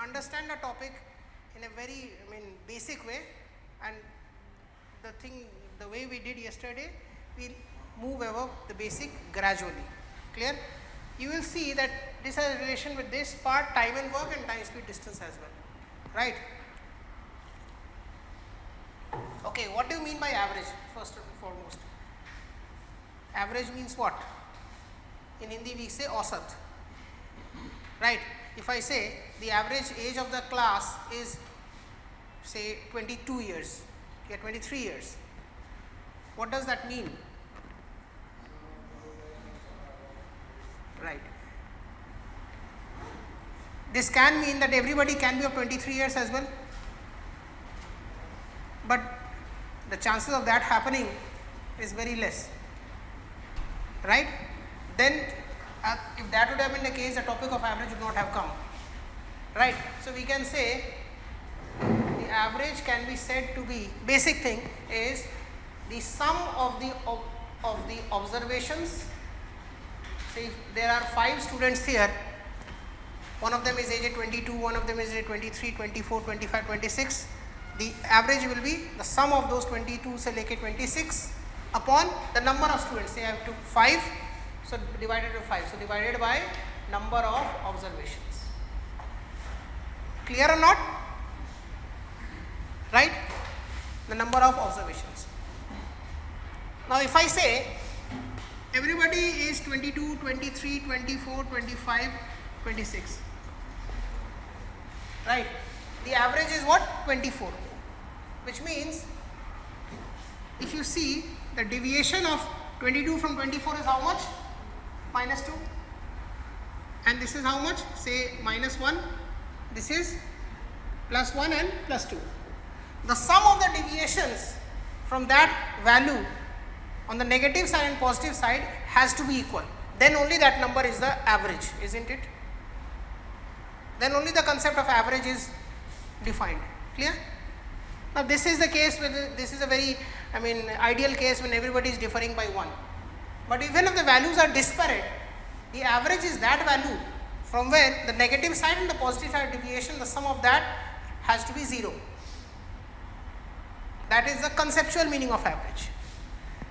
understand the topic in a very basic way, and the way we did yesterday, we'll move over the basic gradually. Clear? You will see that this has a relation with this part, time and work, and time, speed, distance as well. Right? Okay, what do you mean by average? First and foremost, average means what? In Hindi we say ausat. Right? If I say the average age of the class is say 22 years, 23 years, what does that mean? Right. This can mean that everybody can be of 23 years as well, but the chances of that happening is very less. Right? Then if that would have been the case, the topic of average would not have come. Right? So we can say the average can be said to be, basic thing is the sum of the observations. Say there are 5 students here, one of them is age 22, one of them is age 23, 24, 25, 26. The average will be the sum of those 22 se leke 26 upon the number of students. Say I have 5, so divided by 5, so divided by number of observations. Clear or not? Right? The number of observations. Now if I say everybody is 22, 23, 24, 25, 26. Right? The average is what? 24. Which means if you see the deviation of 22 from 24 is how much? Minus 2. And this is how much? Say minus 1. This is plus 1 and plus 2. The sum of the deviations from that value on the negative side and positive side has to be equal. Then only that number is the average, isn't it? Then only the concept of average is defined. Clear? Now this is the case with, this is a very ideal case when everybody is differing by 1. But even if the values are disparate, the average is that value from where the negative side and the positive side deviation, the sum of that has to be 0. That is the conceptual meaning of average.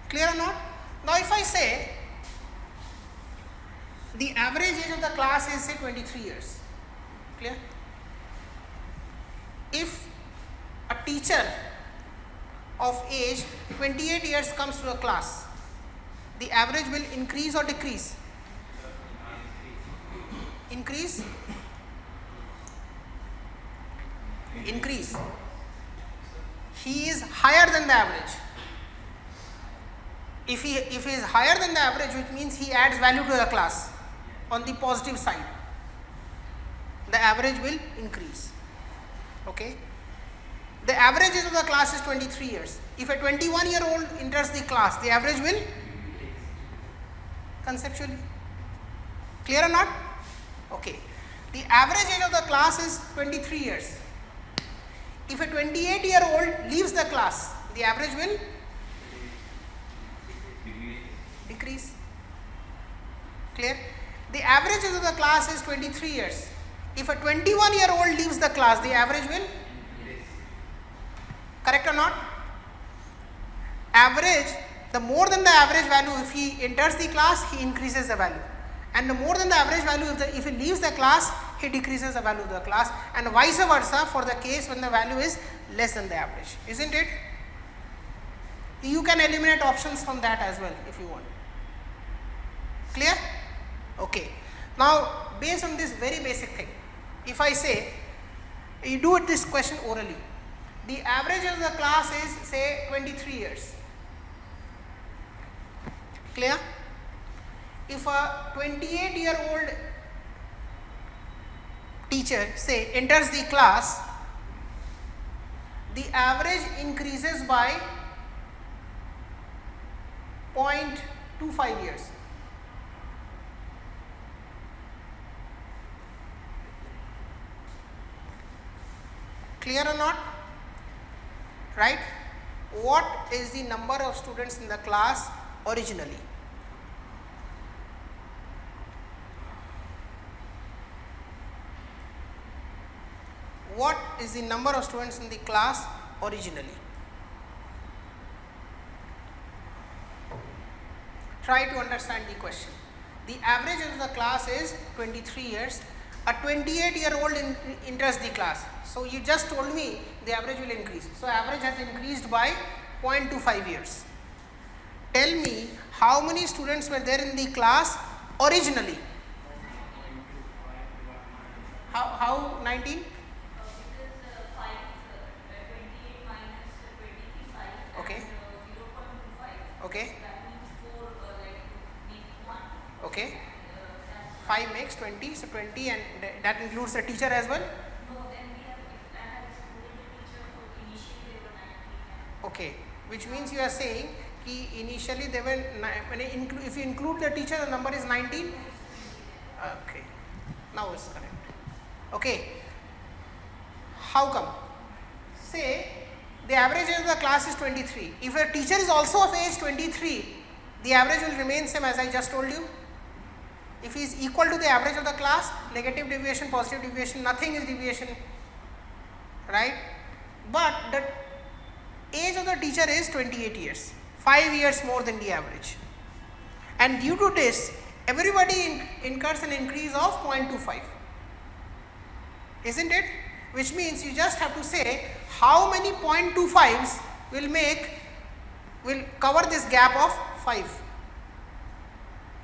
Clear or not? Now if I say the average age of the class is say 23 years. Clear? If a teacher of age 28 years comes to a class, the average will increase or decrease? Increase? Increase. He is higher than the average. If he is higher than the average, which means he adds value to the class on the positive side, the average will increase. Okay? The average age of the class is 23 years. If a 21-year-old enters the class, the average will conceptually. Clear or not? Okay. The average age of the class is 23 years. If a 28-year-old leaves the class, the average will decrease. Clear? The average age of the class is 23 years. If a 21-year-old leaves the class, the average will? Correct or not? Average, the more than the average value, if he enters the class, he increases the value. And the more than the average value, if he leaves the class, he decreases the value of the class, and vice versa for the case when the value is less than the average. Isn't it? You can eliminate options from that as well if you want. Clear? Okay. Now, based on this very basic thing, if I say, you do this question orally, the average of the class is say 23 years. Clear? If a 28-year-old teacher say enters the class, the average increases by 0.25 years. Clear or not? Right? What is the number of students in the class originally? what is the number of students in the class originally. Try to understand the question. The average of the class is 23 years. A 28-year-old enters the class. So you just told me the average will increase. So average has increased by 0.25 years. Tell me how many students were there in the class originally. How 19? Okay. Okay. Okay. 5 makes 20, so 20, and that includes the teacher as well? Okay, which means you are saying ki initially they were, if you include the teacher, the number is 19? Okay, now it's correct. Okay, how come? Say the average age of the class is 23. If a teacher is also of age 23, the average will remain same as I just told you. If he is equal to the average of the class, negative deviation, positive deviation, nothing is deviation, right? But the age of the teacher is 28 years, 5 years more than the average. And due to this, everybody incurs an increase of 0.25. Isn't it? Which means you just have to say how many 0.25s will cover this gap of 5.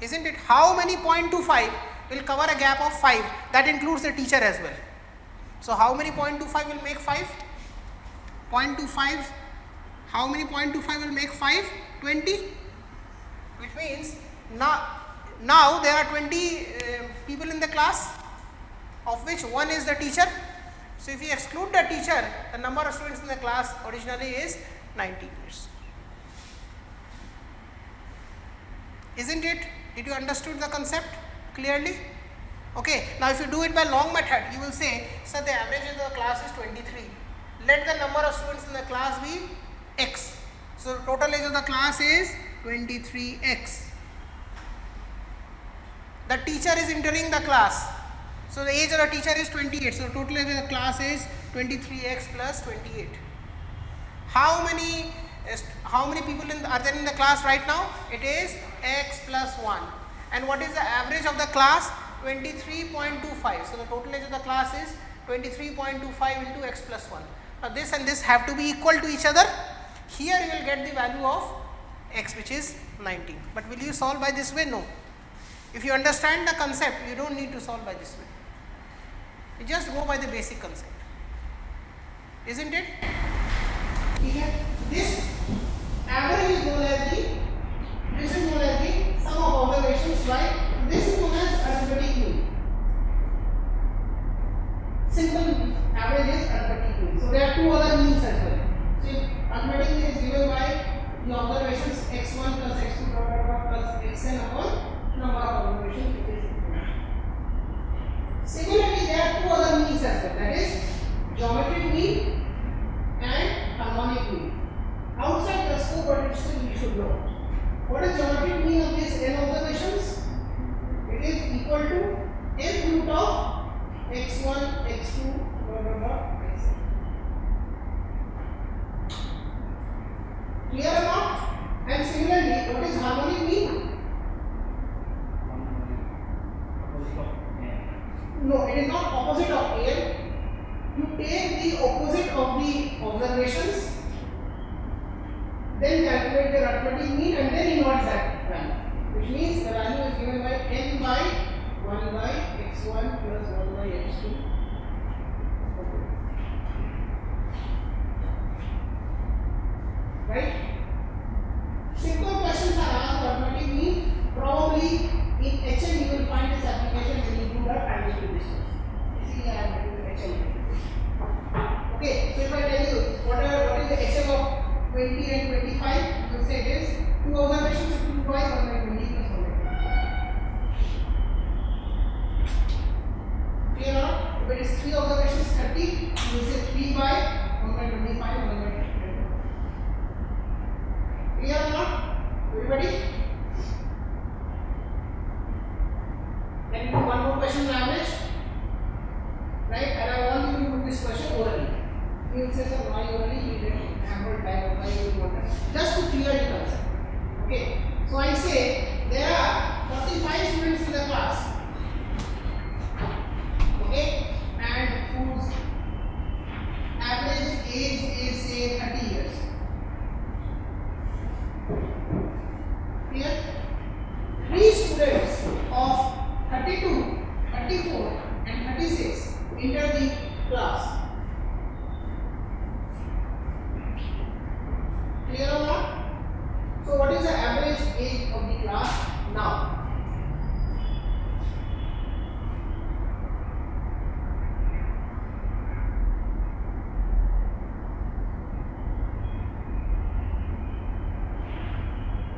Isn't it? How many 0.25 will cover a gap of 5? That includes the teacher as well. So how many 0.25 will make 5? 0.25. How many 0.25 will make 5? 20. Which means now there are 20 people in the class, of which one is the teacher. So if you exclude the teacher, the number of students in the class originally is 19 years. Isn't it? Did you understood the concept clearly? Okay, now if you do it by long method, you will say, sir, the average of the class is 23. Let the number of students in the class be x. So total age of the class is 23x. The teacher is entering the class. So the age of the teacher is 28. So total age of the class is 23x plus 28. How many people are there in the class right now? It is x plus 1. And what is the average of the class? 23.25. So the total age of the class is 23.25 into x plus 1. Now this and this have to be equal to each other. Here you will get the value of x, which is 19. But will you solve by this way? No. If you understand the concept, you don't need to solve by this way. You just go by the basic concept. Isn't it? This average is known as the sum of observations, right? This is known as arithmetic mean. Simple average is arithmetic mean. So there are two other means as well. So if arithmetic mean is given by the observations x1 plus x2 plus xn upon number of observations which is given. Similarly, there are two other means as well. That is geometric mean and harmonic mean. Outside the scope, but still we should know. What is geometric mean of these n observations? It is equal to n root of x1, x2, xn. Clear or not? And similarly, what is harmonic mean? No, it is not opposite of n. You take the opposite of the observations, then calculate the arithmetic mean and then invert that value, which means the value is given by n by 1 by x1 plus 1 by x2. Right? Simple questions are asked arithmetic mean. Probably in HL you will find this application when you do the time to distance. See, I am doing HL. Okay, so if I tell you what is the HM of 20 and 25, you will say it is 2 observations, 2 twice 1 by 20 plus 1 by 20. Clear now? If it is 3 observations 30, you will say 3 by 1 by 25, 1 by 20. Clear or not? Everybody? Can you do one more question on average? Right? And I want you to put this question. just to clear the concept. Okay, so I say there are 45 students in the class, okay, and whose average age is say 30 years. Clear? 3 students of 32, 34 and 36 enter the class. Clear or not? So what is the average age of the class now?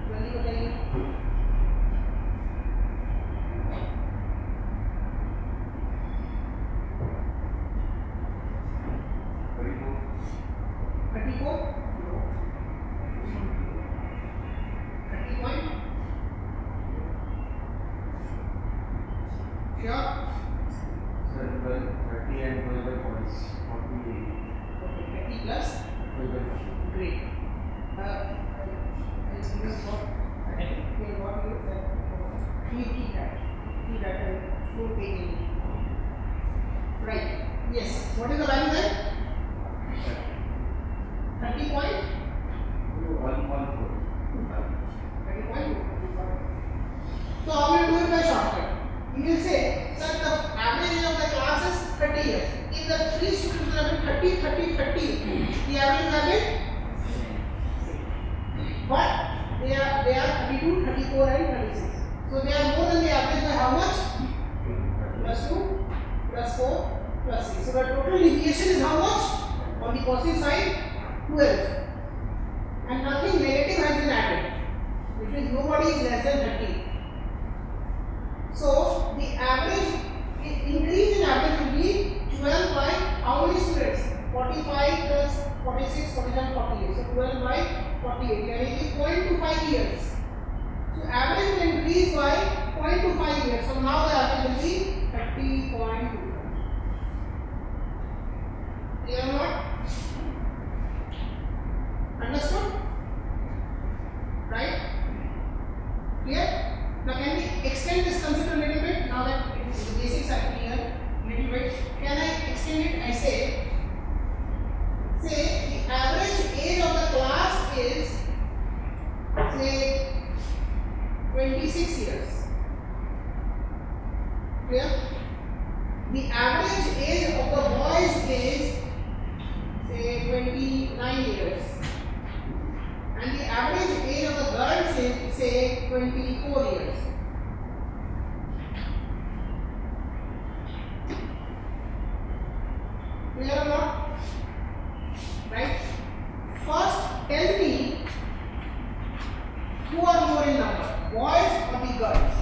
जल्दी बताइए. Right. Yes. What is the value there? 30 point? 30.2. So how will you do it by shortcut? You will say, sir, the average age of the class is 30 years. If the 3 students have been 30, 30, 30, the average will be, but they are 32, 34 and 36. So they are more than the average by how much? Plus 2, plus 4, plus 6. So the total deviation is how much? On the positive side, 12. And nothing negative has been added, which means nobody is less than 30. So the average increase in average will be 12 by how many students? 45 plus 46, 47, 48. So 12 by 48. Yani 0.25 years. So average will increase by 0.25 years. So now the average will be 30.2. Clear or not? Understood? Right? Clear? Now can we extend this concept a little bit? Now that the basics are clear, little bit. Can I extend it? I say the average age of the class is say 26 years. Clear? The average age of the boys is say 29 years. And the average age of the girls is say 24 years. Clear or not? Right? First, tell me who are more in number, boys or the girls?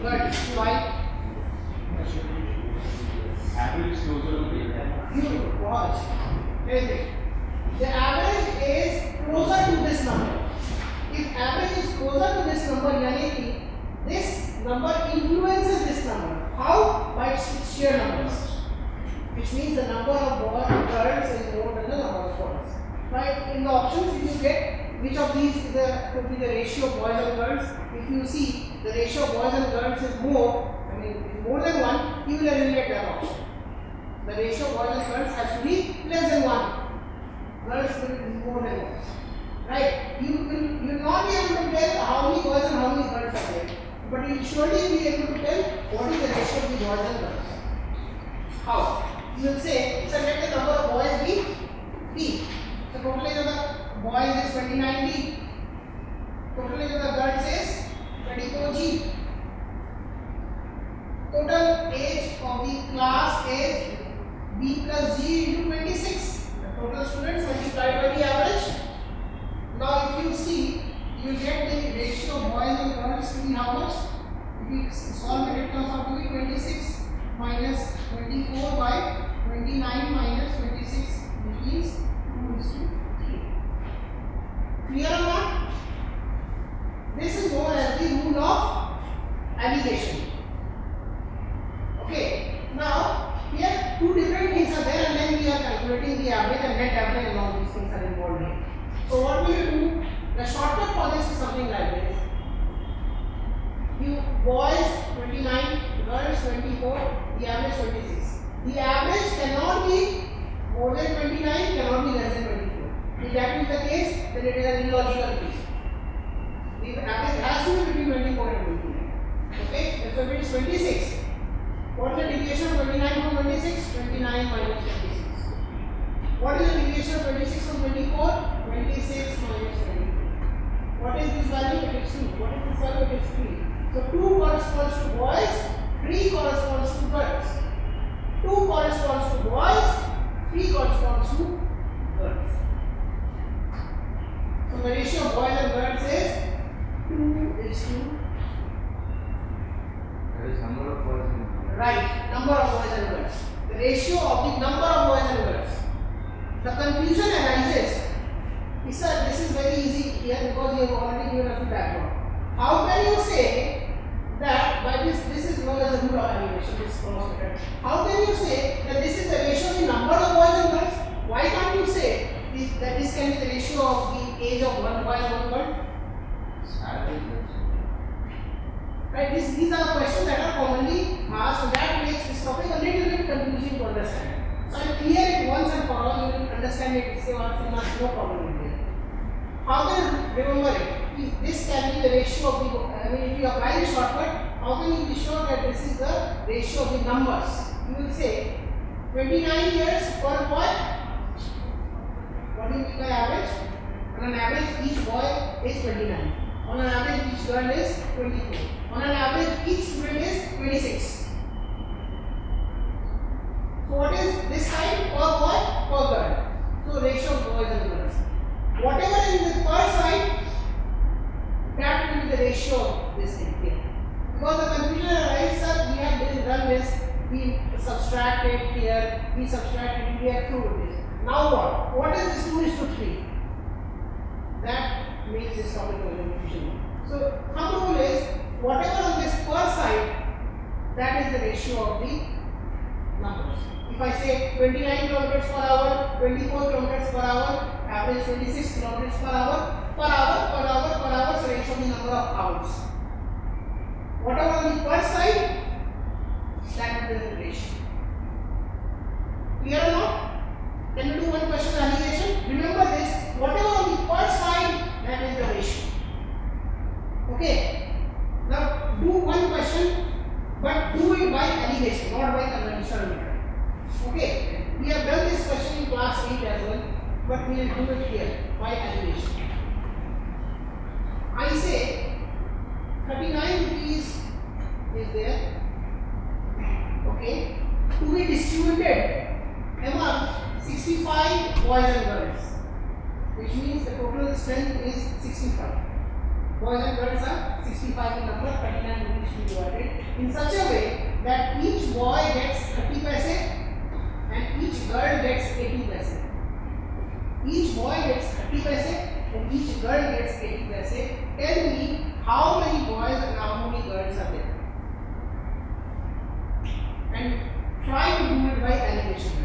Girls. Why? Average is closer to 8. You watch. Is it? The average is closer to this number. If average is closer to this number, yani ki this number influences this number. How? By its sheer numbers. Which means the number of girls is more than the number of boys. Right? In the options, if you get which of these is could be the ratio of boys and girls, if you see the ratio of boys and girls is more, is more than 1, you will eliminate that option. The ratio of boys and girls has to be less than 1. Girls will be more than 1. Right? You will not be able to tell how many boys and how many girls are there. But you will surely be able to tell what is the ratio of the boys and girls. How? You will say, so let the number of boys be D. So total age of the boys is 29D. Total age of the girls is 24G. Total age of the class is B plus G into 26. The total students multiplied by the average. Now if you see, you get the ratio of boys and girls to be how much? If you solve it, it comes out to be 26 minus 24 by 29 minus 26, which means 2:3. Clear or not? This is known as the rule of alligation. Okay, now boys 29, girls 24, the average 26. The average cannot be more than 29, cannot be less than 24. If that is the case, then it is an illogical case. The average has to be between 24 and 29. Okay, so it is 26. What is the deviation of 29 from 26? 29 minus 26. What is the deviation of 26 from 24? 26 minus 24. What is this value? It is 2. What is this value? It is 3. So 2 corresponds to boys, 3 corresponds to girls. 2 corresponds to boys, 3 corresponds to girls. So the ratio of boys and girls is 2 is to That is number of boys and girls. right, number of boys and girls. The ratio of the number of boys and girls. The confusion arises. Sir, this is very easy here because you have already given us the background. How can you say that by this is known as a rule of animation, this cross method. How can you say that this is the ratio of the number of boys and girls? Why can't you say that this can be the ratio of the age of one boy and one girl? Average. Right? These are questions that are commonly asked, and that makes this topic a little bit confusing to understand. So I will clear it once and for all. You will understand it. Say once and no problem in there. How can you remember it? This can be the ratio of the. If you apply the shortcut, how can you be sure that this is the ratio of the numbers? You will say 29 years per boy. What do you mean by average? On an average, each boy is 29. On an average, each girl is 24. On an average, each student is 26. So what is this side? Per boy, per girl. So ratio of boys and girls. Whatever is in the per side, that will be the ratio of this thing here. Because the confusion arises, sir, we have done this, we subtracted here, we subtracted here through this. Now what? What is this 2:3? That makes this topic a confusion. So thumb rule is whatever on this per side, that is the ratio of the numbers. If I say 29 kilometers per hour, 24 kilometers per hour, average 26 kilometers per hour, so ratio of the number of hours. Whatever on the per side, that will be the ratio. Clear or not? Can you do one question annihilation? Remember this, whatever on the per side, that is the ratio. Okay. Now do one question, but do it by allegation, not by conventional method. Okay. We have done this question in class 8 as well, but we will do it here by allegation. I say 39 rupees is there. Okay. To be distributed among 65 boys and girls, which means the total strength is 65. Boys and girls are 65 in number, 39 rupees to be divided in such a way that each boy gets 30 paise and each girl gets 80 paise. Each boy gets 30 paise and each girl gets 80 paise. Tell me how many boys and how many girls are there. And try to do it by allegation.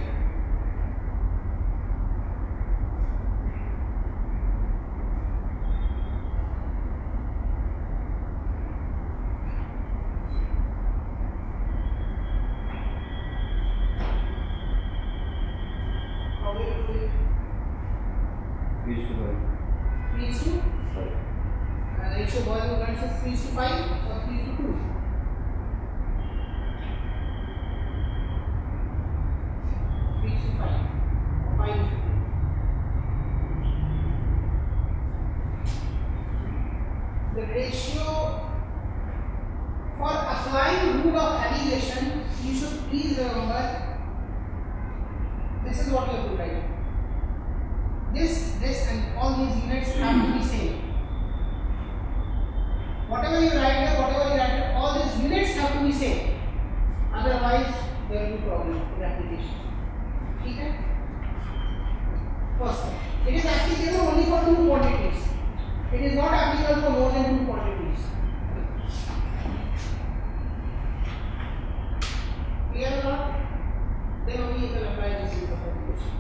Ratio boys and girls is 3:5 or 3:2. 3:5. 5:2. The ratio for applying rule of allegation, you should please remember this is what you have to write. This and all these units have to be same. Whatever you write here, all these units have to be same. Otherwise, there will be problem in the application. Okay? First, it is applicable only for 2 quantities. It is not applicable for more than 2 quantities. Clear or not? Then only you can apply this in the application.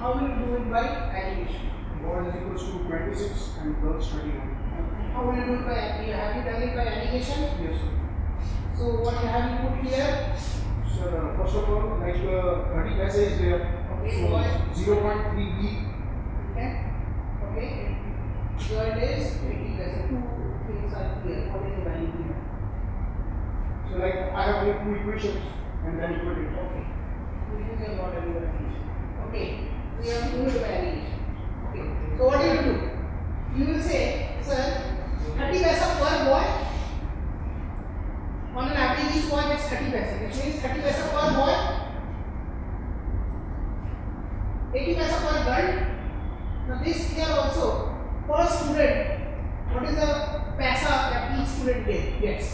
how will you do it by aggregation? Boys is equals to 26 and girls 29. How will you do it by aggregation? Have you done it by aggregation? Yes, sir. So what have you put here? Sir, first of all, like 30 paisa is there. Okay, So boy. 0.3b. Okay. Okay. Girl is 80 paisa. Two things are clear. What is the value here? So like I have made two equations and then equate it. Okay. Which is a lot of aggregation. Okay. We have to do it by aggregation. Okay. So what do you do? You will say, sir, 30 paisa per boy. On an average, each boy gets 30 paisa, which means 30 paisa per boy, 80 paisa per girl. Now this here also, per student, what is the paisa that each student gets?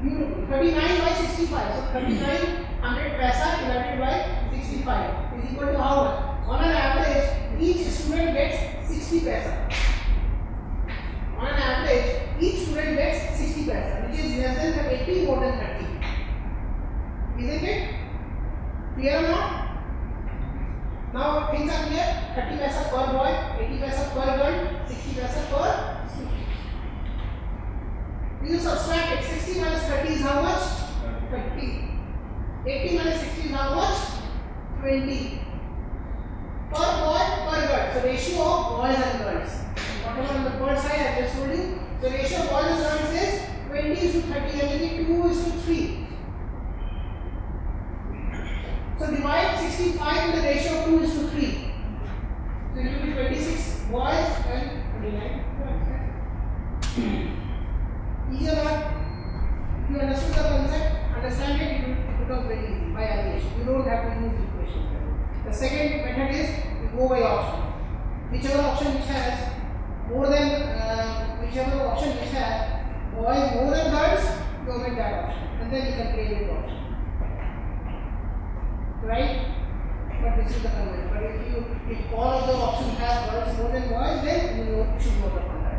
You 39 by 65. So 3900 paisa divided by 65 is equal to how much? On an average, each student gets 60 paisa. On an average, each student gets 60 paisa, which is less than 80 more than 30. Isn't it? Clear or not? Now things are clear. 30 paisa per boy, 80 paisa per girl, 60 paisa per student. You subtract it. 60 minus 30 is how much? 30. 80 minus 60 is how much? 20. Per boy, per girl. So ratio of boys and girls. Whatever on the per side I just told you. The ratio of boys and girls is 20 is to 30 and maybe 2 is to 3. So divide 65 in the ratio of 2 is to 3. So it will be 26 boys and 29 girls. Easy or not? If you understood the concept, understand it, it becomes very easy by aggregation. You don't have to use equations. The second method is you go by option. Whichever option which has more than whichever option which has boys more than girls, you omit that option, and then you can create a option. Right? But this is the concept. But if all of the options have girls more than boys, then you should work upon that.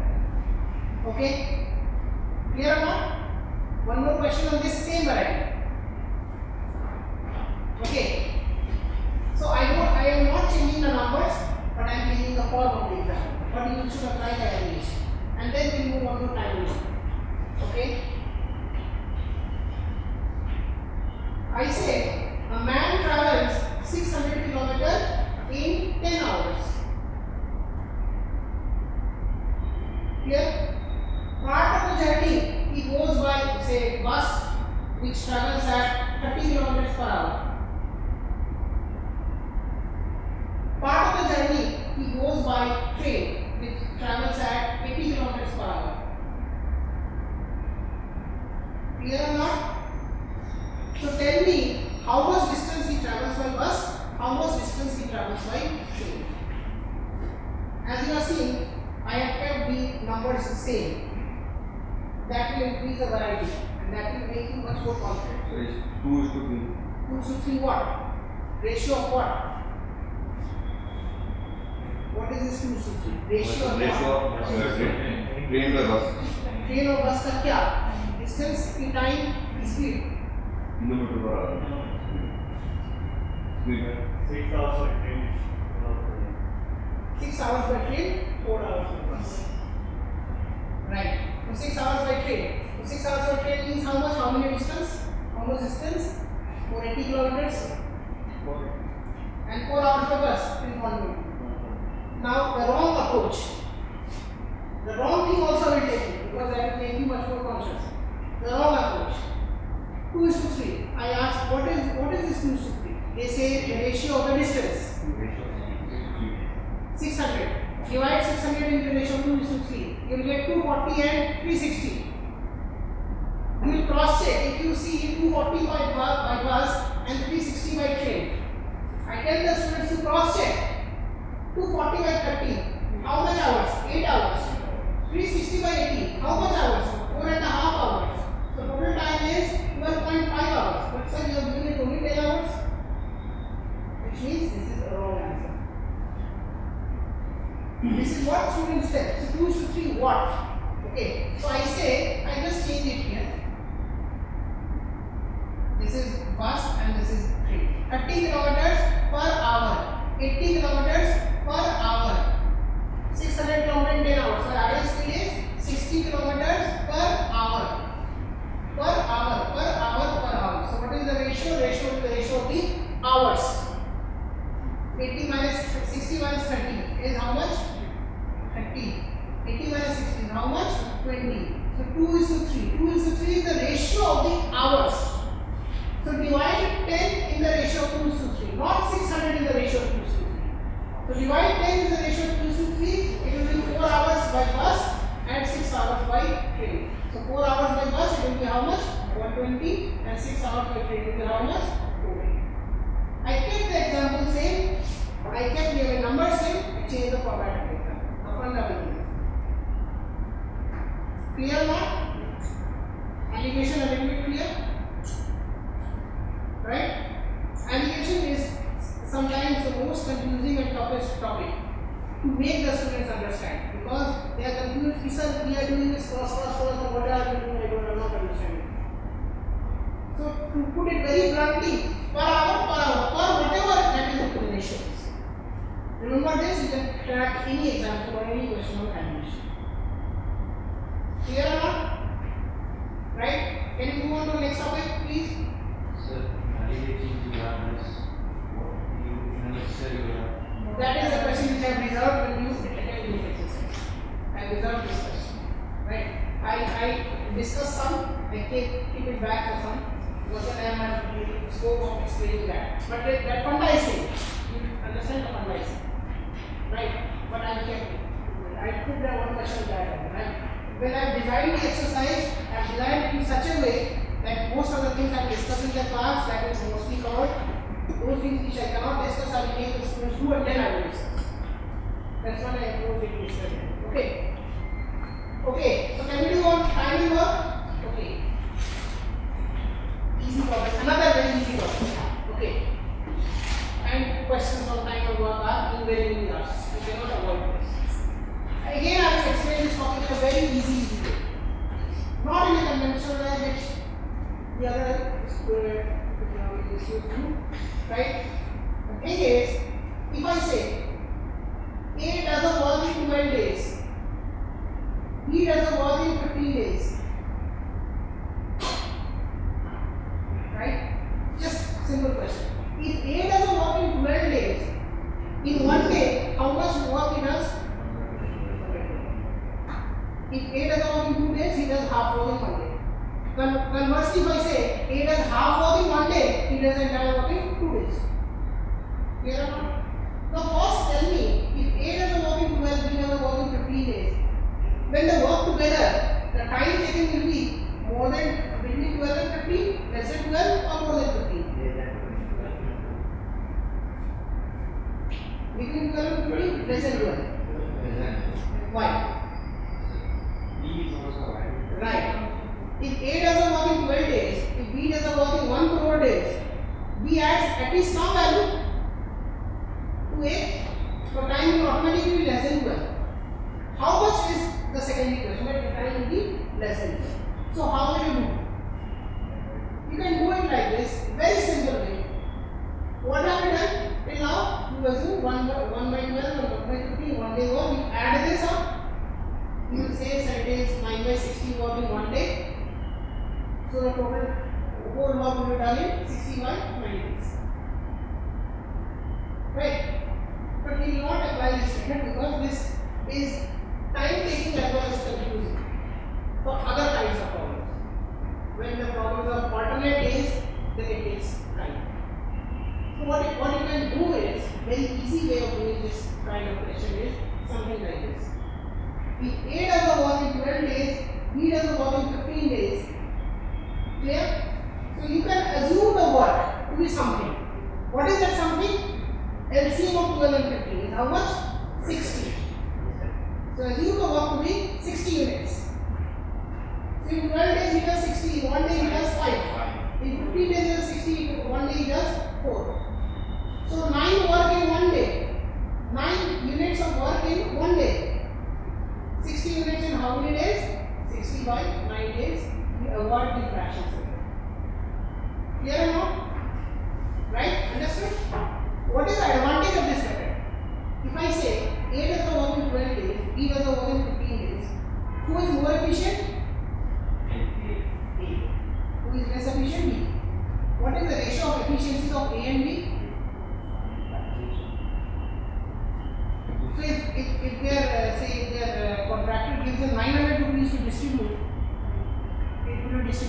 Okay? Clear or not? One more question on this same variety. Okay. So I am not changing the numbers, but I am changing the form of the example. But you should apply the aggregation. And then we move on to time limit. Okay. I say a man travels 600 km in 10 hours. Clear? Part of the journey he goes by, say, bus, which travels at 30 km per hour. Part of the journey he goes by train, which travels at 80 km per hour. Clear or not? So tell me how much distance he travels by bus, how much distance he travels by train. As you are seeing, I have kept the numbers same. That will increase the variety and that will make you much more confident. So it's 2 is to 3. 2 to 3 what? Ratio of what? What is this 2 to 3? Ratio of what? Train का bus train और बस का क्या? Distance की time की speed. Kilometre per hour speed 6 hours by train. 6 hours by train, 4 hours by bus. Right. So 6 hours by train. So 6 hours by train means how much? How many distance? How much distance? 480 kilometers. And 4 hours by bus is 1 minute. Now the wrong approach. The wrong thing also will take you because that will make you much more conscious. The wrong approach. 2 is to 3. I asked what is this 2 is to 3? They say the ratio of the distance. 600. Divide 600 into ratio 2 is to 3. You will get 240 and 360. You will cross check if you see 240 by bus and 360 by train. I tell the students to cross check. 240 by 30. How much hours? 8 hours. 360 by 80. How much hours? 4.5 hours. So total time is 12.5 hours. But sir, you have given it only 10 hours. Which means this is a wrong answer. This is what students tell. So 2 is to 3 what? Okay. So I say, I just change it here. This is bus and this is train. 30 kilometers per hour, 80 kilometers per hour, 600 kilometers in 10 hours. So average speed is 60 kilometers per hour. Per hour. So what is the ratio? Ratio is the ratio of the hours. 80 minus 60 minus 30 is how much? 30. 80 minus 60 is how much? 20. So 2:3. 2:3 is the ratio of the hours. So divide 10 in the ratio of 2:3, not 600 in the ratio of 2:3. So divide 10 in the ratio of 2:3, it will be 4 hours by bus and 6 hours by train. So 4 hours by bus, it will be how much? 120, and 6 hours by train will be how much? 40. I kept the example same, I kept the number same, I changed the format of the example. The fundamental. Clear now? Allegation a little bit clear? Right? Allegation is sometimes the most confusing and toughest topic to make the students understand, because they are confused. Sir, we are doing this first, and what are we doing? I'm not understanding. So to put it very bluntly, per hour, whatever that is the ratios. Remember this, you can track any example or any question on allegation. Clear or not? Right? Can you move on to the next topic, please? Sir, allegation to harness what you necessarily That is the question which I have reserved when you attend this exercise. I reserved this question. Right? I discuss some, I keep it back for some, because I have the scope of explaining that. But that funda is same. You understand the funda is same. Right? But I kept it. I put that one question back. Right? When I designed the exercise, I have designed it in such a way that most of the things I discuss in the class, that is mostly covered. Those things which I cannot discuss, I will make the students do, and then I will discuss. That's what I approach it this way. Okay. Okay. So can we do on timing work? Okay. Easy problem. Another very easy problem. Okay. And questions on time and work are invariably asked. You cannot avoid this. Again, I will explain this topic in a very easy way. Not in a conventional way which the other is used to. Right? The thing is, if I say A doesn't work in 12 days, B doesn't work in 15 days, right? Just simple question. If A doesn't work in 12 days, in one day, how much work he does? If A doesn't work in 2 days, he does half work in 1 day. Conversely, if I say A does half work in 1 day, he does entire work in 2 days. Clear or not? Now first tell me, if A doesn't work in 12, B doesn't work in 15 days, when they work together, the time taken will be more than between 12 and 15, less than 12 or more than 15? Between 12 and 15, less than 12. Why? B is also right. Right. If A doesn't work in 12 days, if B doesn't work in 1 crore days, B adds at least some value to A, so time will automatically be less than 12. How much is the second equation? But the time will be less than 12. So how will you do? You can do it like this, very simple way. What have we done? Till now, you assume 1 by 12 and 1 by 15, 1 day work, you add this up, you will say that it is 9 by 16 work in 1 day. So the total whole work will be done in 60 by 9 days. Right? But we will not apply this method because this is time taking as well as confusing for other kinds of problems. When the problems are alternate days, then it takes time. So what you can do is, very easy way of doing this kind of question is something like this. If A doesn't work in 12 days, B doesn't work in 15 days. Clear? So you can assume the work to be something. What is that something? LCM of 12 and 15 is how much? 60. So assume the work to be 60 units. So in 12 days he does 60, in 1 day he does 5. In 15 days he does 60, in 1 day he does 4. So 9 work in 1 day. 9 units of work in 1 day. 60 units in how many days? 60 by 9 days. We avoid the fractions. Clear or not? Right?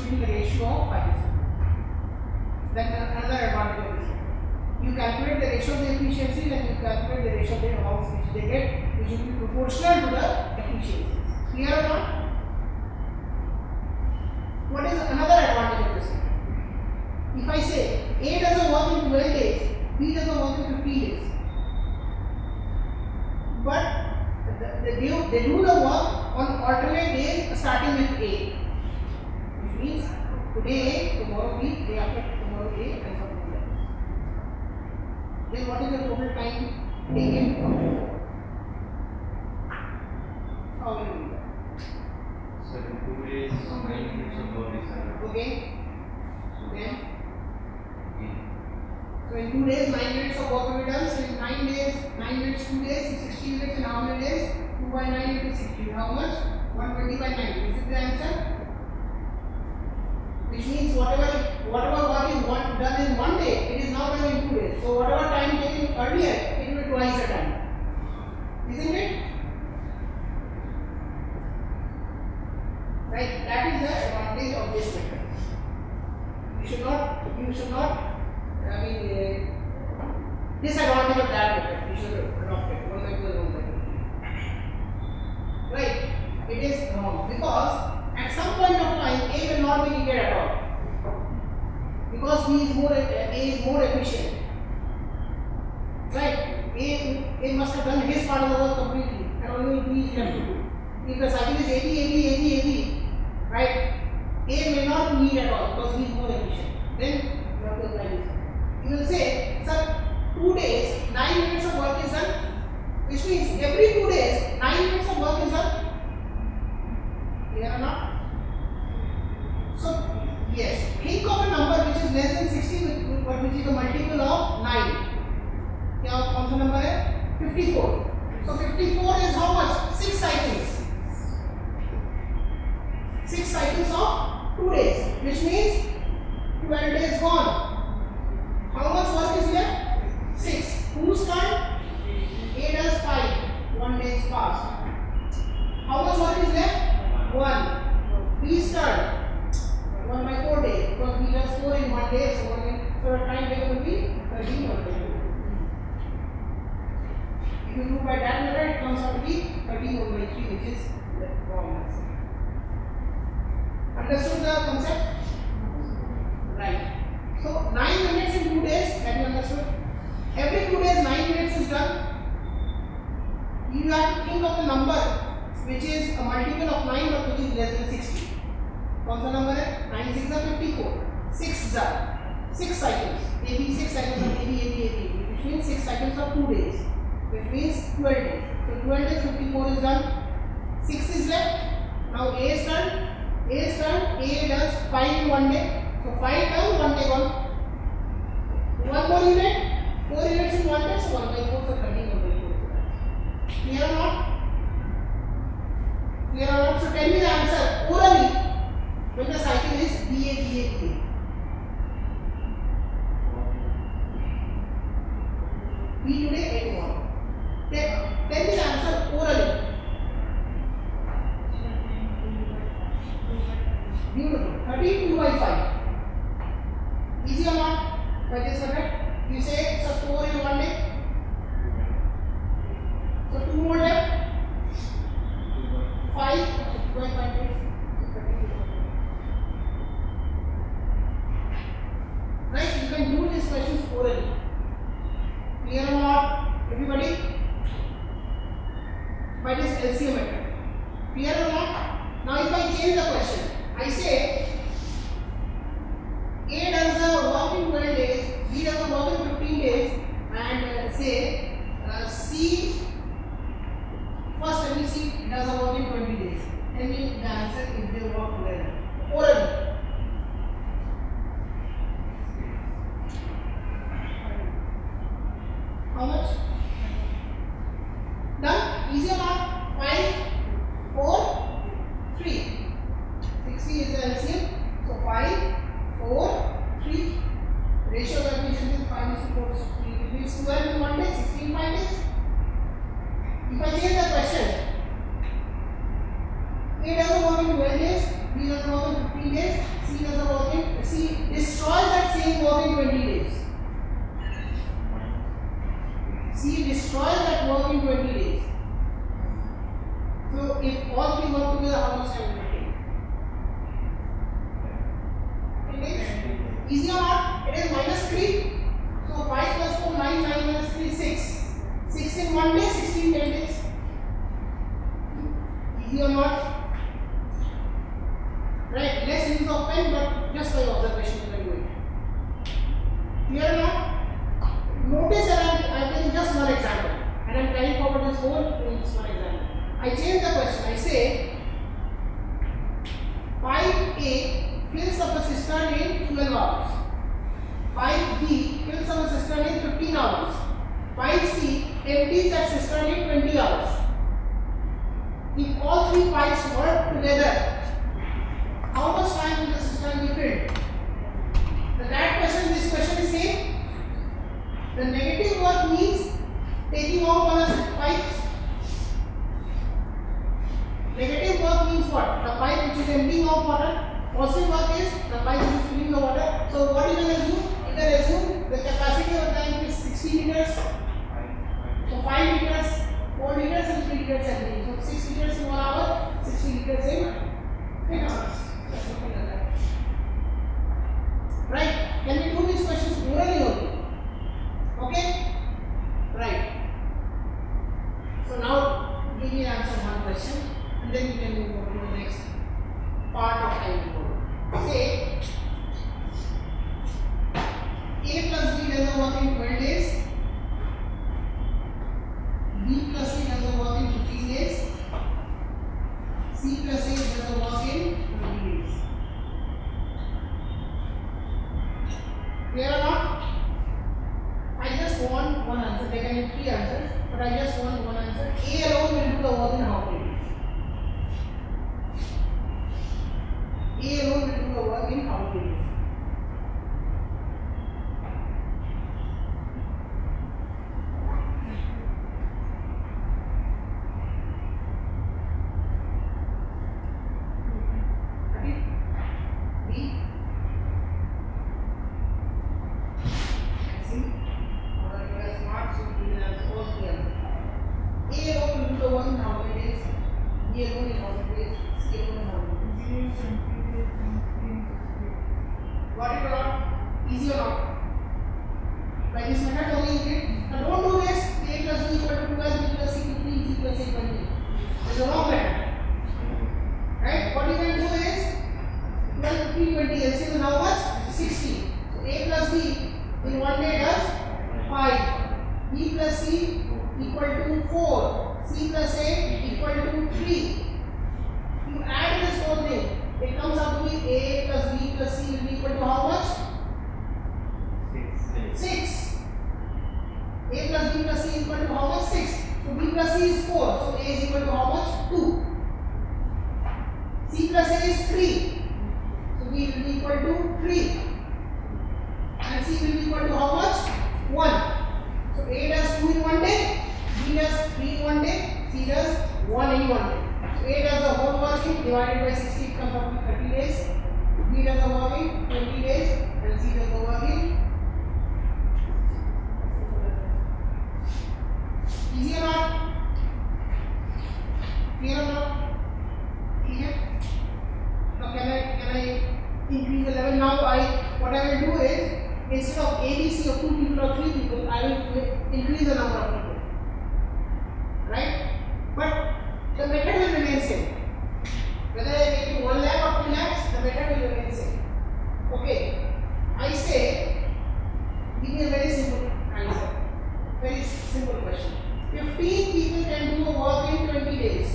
using the ratio of 5 is 2. That's another advantage of this. You calculate the ratio of the efficiencies and you calculate the ratio of the amounts which they get, which will be proportional to the efficiencies. Clear or not? What is another advantage of this? If I say A doesn't work in 12 days, B doesn't work in 15 days, but they do the work on alternate days starting with A, which means today A, tomorrow B, day after tomorrow A, and something like that. Then what is the total time taken? How will you do that? Sir, in 2 days, 9 minutes of work is done. Okay. Then Okay. so in 2 days 9 minutes of work will be done. So in 9 days, 9 minutes 2 days is 60 minutes. In how many days? 2 by 9 into 60. How much? 120 by 9. Is it the answer? Which means whatever work is done in 1 day, it is now done in 2 days. So whatever time taken earlier, it will be twice the time. Isn't it? Right? That is the advantage of this method. You should not, disadvantage of that method. You should adopt it. One by two, one by two. Right? It is wrong because at some point of time A will not be needed at all. Because A is more efficient. Right? A must have done his part of the work completely and only B is left to do. If the cycle is AB, right? A may not need at all because he is more efficient. Then you have to apply this. You will say, sir, 2 days, 9 minutes of work is done, which means every 2 days, 9 minutes of work is done. Clear or not? So, yes, think of a number which is less than 60, which is a multiple of 9. क्या कौन सा number है? 54. So 54 is how much? 6 cycles. 6 cycles of 2 days, which means 12 days gone. How much work is left? 6. Whose turn? A does 5. 1 day is passed. How much work is left? 1. B's turn. 1 by 4 days. Because B does 4 in 1 day, so the time taken will be 13 or 22. If you do by that method, it comes out to be 13 over 3, which is the wrong answer. Understood the concept? Right. So 9 minutes in 2 days, that you understood. Every 2 days 9 minutes is done. You have to think of the number which is a multiple of 9 but which is less than 60. कौन सा number है? 9 6 are 54. 6 are 6 cycles. AB 6 cycles of AB, which means 6 cycles of 2 days, which means 12 days. So 12 days 54 is done. 6 is left. Now A's turn. A does 5 in 1 day. So 5 done, 1 day gone. 1 more unit, 4 units in 1 day, so 1 by 4, so 13 1 by 4. Clear or not? Clear or not? So tell me the answer orally when the cycle is BA. B today, A tomorrow. Tell me the answer orally. Beautiful. 13 2 by 5. Easy or not? By this method, you say so 4 in 1 day. So 2 more left. 5. 2 by 5 days. Right? You can do these questions orally. Clear or not? Everybody? By this LCM method. Clear or not? Now if I change the question, I say A does the work in 12 days, B does the work in 15 days, and say C, first let me see, does the work in 20 days. Tell me the answer if they work together. Orally. How much? Done? Easy or not? 5, 4, 3. 60 is the LCM. So 5, 4, 3. Ratio of efficiency is 5 is to 4 is to 3. It means 12 in 1 day, 16 5 days. If I change the question, A doesn't work in 12 days, B doesn't work in 15 days, C see, destroys that same work in 20 days. C destroys that work in 20 days. So if all three work together, how much time will it take? 10 days. Easy or not? It is minus 3. So 5 plus 4, 9, 9 minus 3, 6. 6 in 1 day, 16, 10 days. Easy or not? Right, less use of pen, but just by observation you can do it. Clear or not? Notice that I am taking just one example and I am carrying forward this whole in this one example. I change the question. I say pipe A fills up a cistern in 12 hours. Pipe B fills up a cistern in 15 hours. Pipe C empties that cistern in 20 hours. If all three pipes work together, how much time will the cistern be filled? That question, this question is same. The negative work means taking off one of the pipes. Negative work means what? The pipe which is emptying of water. Positive work is the pipe which is filling the water. So what you can assume? You can assume the capacity of the tank is 60 liters. So 5 liters, 4 liters and 3 liters every. So 6 liters in 1 hour, 60 liters in 10 hours. That's something like that. Right? Can we do these questions orally only? Okay? Right. So now give me answer one question and then we can move on to the next part of time code. Say A plus B doesn't work in 12 days. B plus C doesn't work in 15 days. C plus A doesn't work in 20 days. Clear or not? I just want one answer. There can be 3 answers, but I just want one answer. A alone will do the work in how many days? A alone will do the work in how many days? B. C. Smart, so we will answer all 3 answers. A alone will do the work in how many days? B alone in how many days? C alone in how many days? Got it or not? Easy or not? By this method only you get. Now don't do this. A plus B equal to 12, B plus C 15, C plus A 20. It's a wrong method. Right? What you can do is 12, 15, 20. LCM is how much? 60. So A plus B in 1 day does 5. B plus C equal to 4. C plus A equal to 3. You add this whole thing. It comes out to be A plus B plus C will be equal to how much? 6. A plus B plus C equal to how much? 6. So B plus C is 4. So A is equal to how much? 2. C plus A is 3. So B will be equal to 3. And C will be equal to how much? 1. So A does 2 in 1 day. B does 3 in 1 day. C does 1 in 1 day. So A does the whole working divided by 60, it comes up to 30 days. B does the working 20 days and C does the working. Easy or not? Clear or not? Clear? Now can I increase the level? Now what I will do is instead of A, B, C of 2 people or 3 people, I will increase the number of people. Right? But the method will remain same. Whether I make it 1 lakh or 2 lakhs, the method will remain same. Okay. I say, give me a very simple answer. Very simple question. 15 people can do a work in 20 days.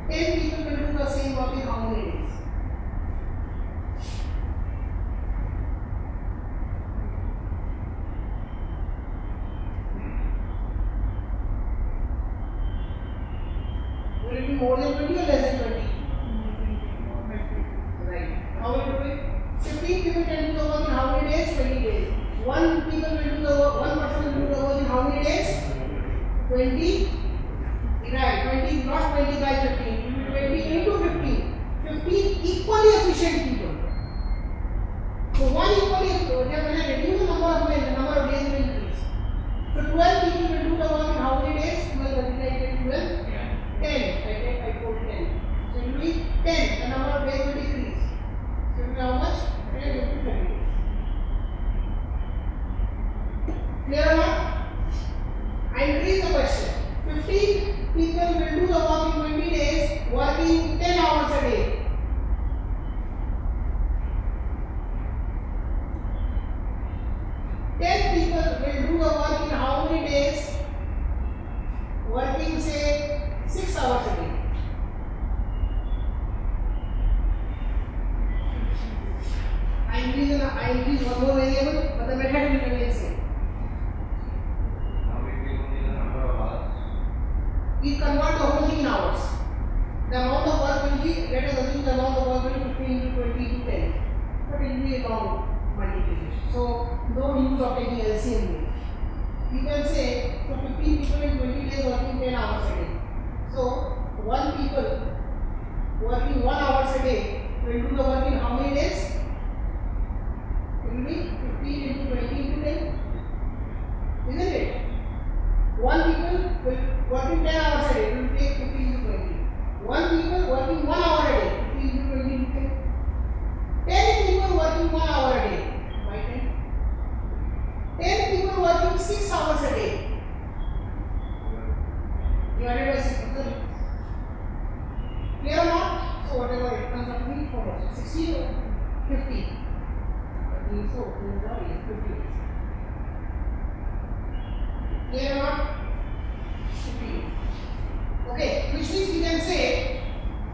10 people will do the same work in how many days? Will it be more than 20 or less than 20? Right. How will you do it? 15 people can do the work in how many days? 20 days. One person will do the work in how many days? 20. Right. 20, not 20 by 15. 20 into 15. 15 equally efficient Clear or not? I increase the question. 15 people will do the work in 20 days, working 10 hours a day. 10 people will do the work in how many days? Working say 6 hours a day. I increase one more variable, but the method will remain same. Now it will be the number of hours. We convert the whole thing in hours. The amount of work will be, let us assume the amount of work will be 15 into 20 to 10. But it will be a long multiplication. So, no use of taking LCM here. We can say, so 15 people in 20 days working 10 hours a day. So, 1 people working 1 hour a day will do the work in how many days? It will be 15 into 20 into 10. Isn't it? 1 people will working 10 hours a day will take 15 into 20. 1 people working 1 hour a day, 15 into 20 into 10. 10 people working 1 hour a day, by 10. 10 people working 6 hours a day, divided by 6. Clear or not? So whatever it comes out to be, how much? 60 or 50? I think so, 50. Clear or not? 50. Okay, which means we can say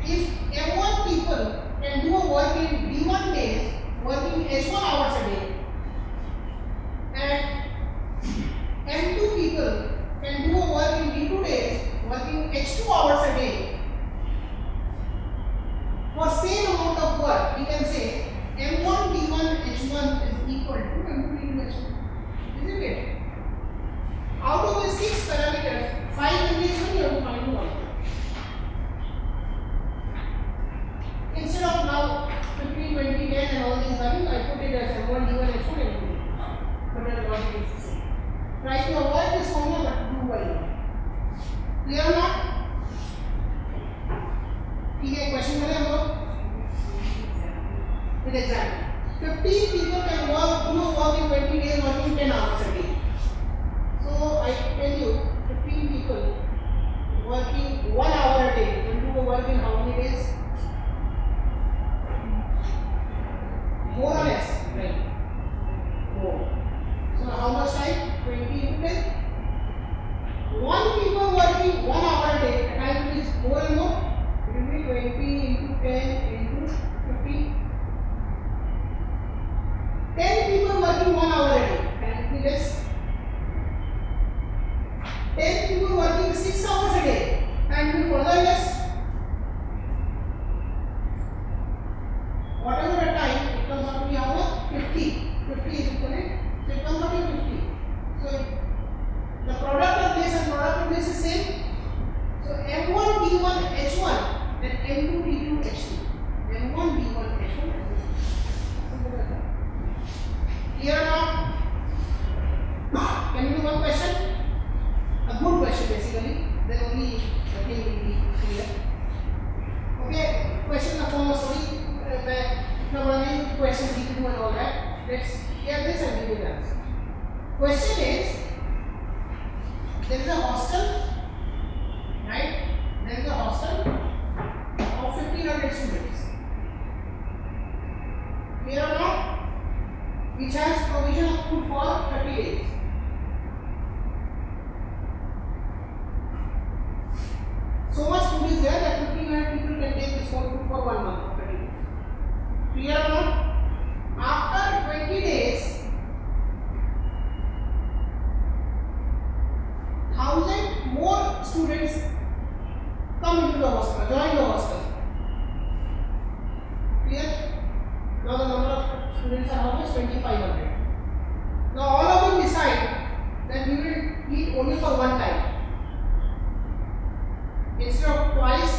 if M1 people can do a work in D1 days, working H1 hours a day, and M2 people can do a work in D2 days, working H2 hours a day. For same amount of work, we can say M1 D1 H1 is equal to M2 D2 H1. Isn't it? Out of the 6 parameters, 5 in this one, you have to find one. Instead of now 15, 20, 10 and all these values, I put it as M1 D1 H1 and M2 D2. But the logic is the same. Try to avoid this formula, but do well. Clear or not? ठीक है, question करें हम लोग? With example, 15 people can do work in 20 days, working 10 hours a day. So I tell you, 15 people working 1 hour a day will do the work in how many days? More or less, right? More. So how much time? 20 into 10. 1 people working 1 hour a day, the time is more and more. It will be 20 into 10 into 50. 10 people working 1 hour a day, time will be less. 10 people working 6 hours a day, time will be further less. Whatever the time, it comes out to be how much? 50. 50 is equal to, so it comes out to 50. So the product of this and product of this is same. So M1 D1 H1 and M2 D2 H2. M1 D1 H1 Simple as that. Clear or not? Can you do one question? A good question basically. Then only the thing will be clear. Okay, question of form of story. Now running question D2 and all that. Let's hear this and give you the answer. Question is, there is a hostel, right? There is a hostel of 1500 students. Clear or not? Which has provision of food for 30 days. So much food is there that 1500 people can take this whole food for 1 month or 30 days. Clear or not? After 20 days, 1000 more students come into the hostel, join the hostel. Clear? Now the number of students are how much? 2500. Now all of them decide that we will eat only for one time. Instead of twice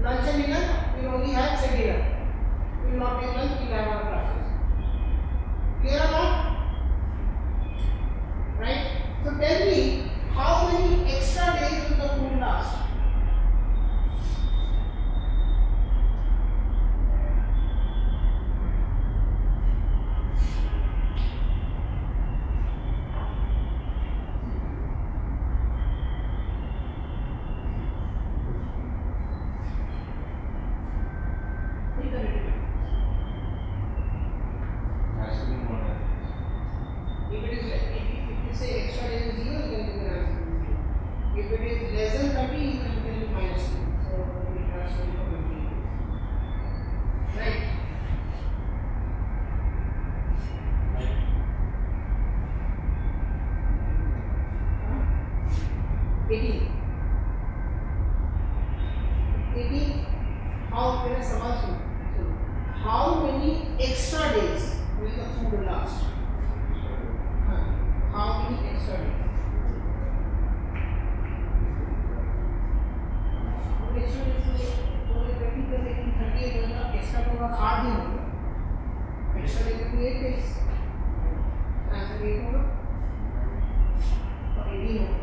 lunch and dinner, we will only have say dinner. We will not take lunch, we will have our classes. Clear or not? Right? So tell me, how many extra days will the food last? If it is if you say extra days is 0, you can give an answer to 0. If it is less than 30, you can tell minus 2. So it has to be for 20 days. Right? Huh? 18. How many extra days will the food last? How many extra days? Extra days only 20 plus 18, 38 होगा. Extra होगा खाद नहीं होगा. Extra days will be 8 days. Answer 8 होगा. और 18 होगा.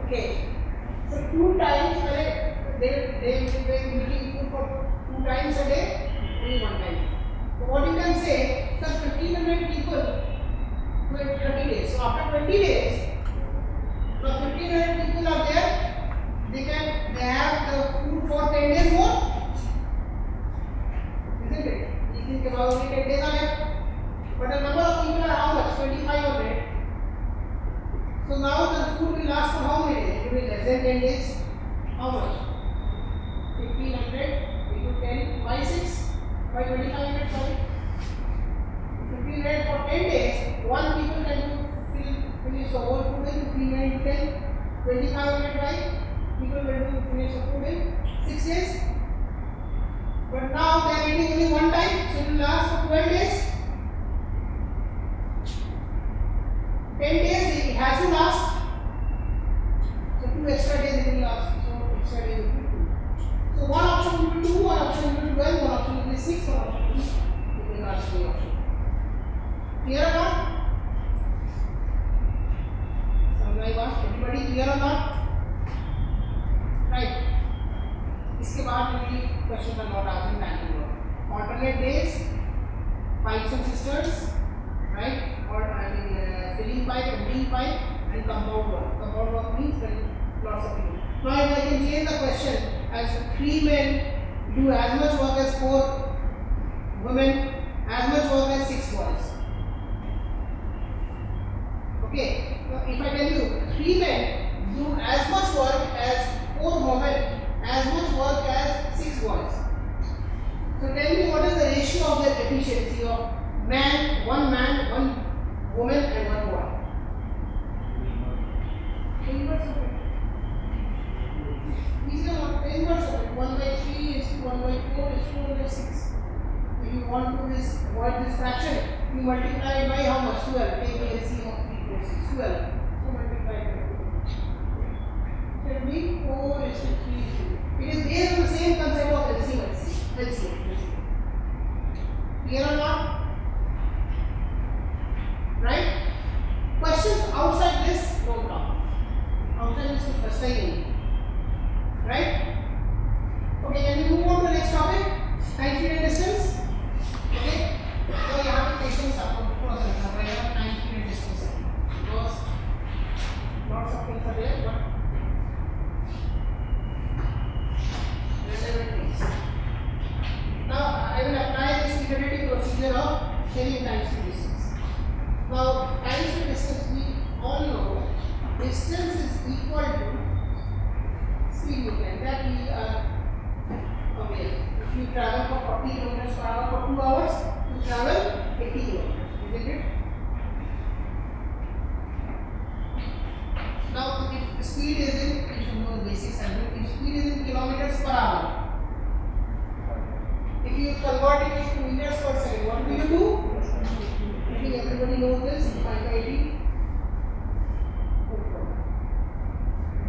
Okay, so 2 times they will eat food for 2 times a day, only 1 time. So what you can say, sir, 1500 people, 30 days. So after 20 days, the 1500 people are there. They have the food for 10 days more, isn't it? You think about only 10 days are left, but the number of people are how much? 2500. So now the food will last for how many days? It will be less than 10 days. How much? 1500 into 10 by 6 by 2500. Sorry. 1500 for 10 days. One people can finish the whole food in 1500 into 10. 2500 by people will finish the food in 6 days. But now they are eating only 1 time, so it will last for 12 days. 10 days it has to last. So 2 extra days it will last. So extra days it will be 2. So one option will be 2, one option will be 12, one option will be 6, one option will be it will last 3 option. Clear or not? Everybody clear or not? Right. इसके बाद maybe questions are not asking banking work. Alternate days, pipes and cisterns, right? Or I mean filling pipe, emptying pipe, and compound work. Compound work means when lots of people. Now if I can change the question as 3 men do as much work as 4 women, as much work as 6 boys. Okay. Now if I tell you 3 men do as much work as 4 women, as much work as 6 boys. So tell me what is the ratio of their efficiency of man, 1 woman and 1 boy. Inverse of it. These are inverse of it. 1 by 3 is to 1 by 4 is to 1 by 6. If you want to avoid this fraction, you multiply it by how much? 12. Take the LCM of 3, 4, 6, 12. So multiply it by 2. So it will be 4 is to 3 is to 2. It is based on the same concept of LCM. Clear or not? Right? Questions outside this, no problem. Outside this, first time. Right? Okay, can we move on to the next topic? Time, speed and distance. Okay? So you have to take things up. Time, speed and distance. you travel for 40 kilometers per hour for 2 hours, you travel 80 kilometers, isn't it? Now, if the speed is in, you should know the basics. If speed is in kilometers per hour, if you convert it into meters per second, what do you do? I think everybody knows this. Find by 80.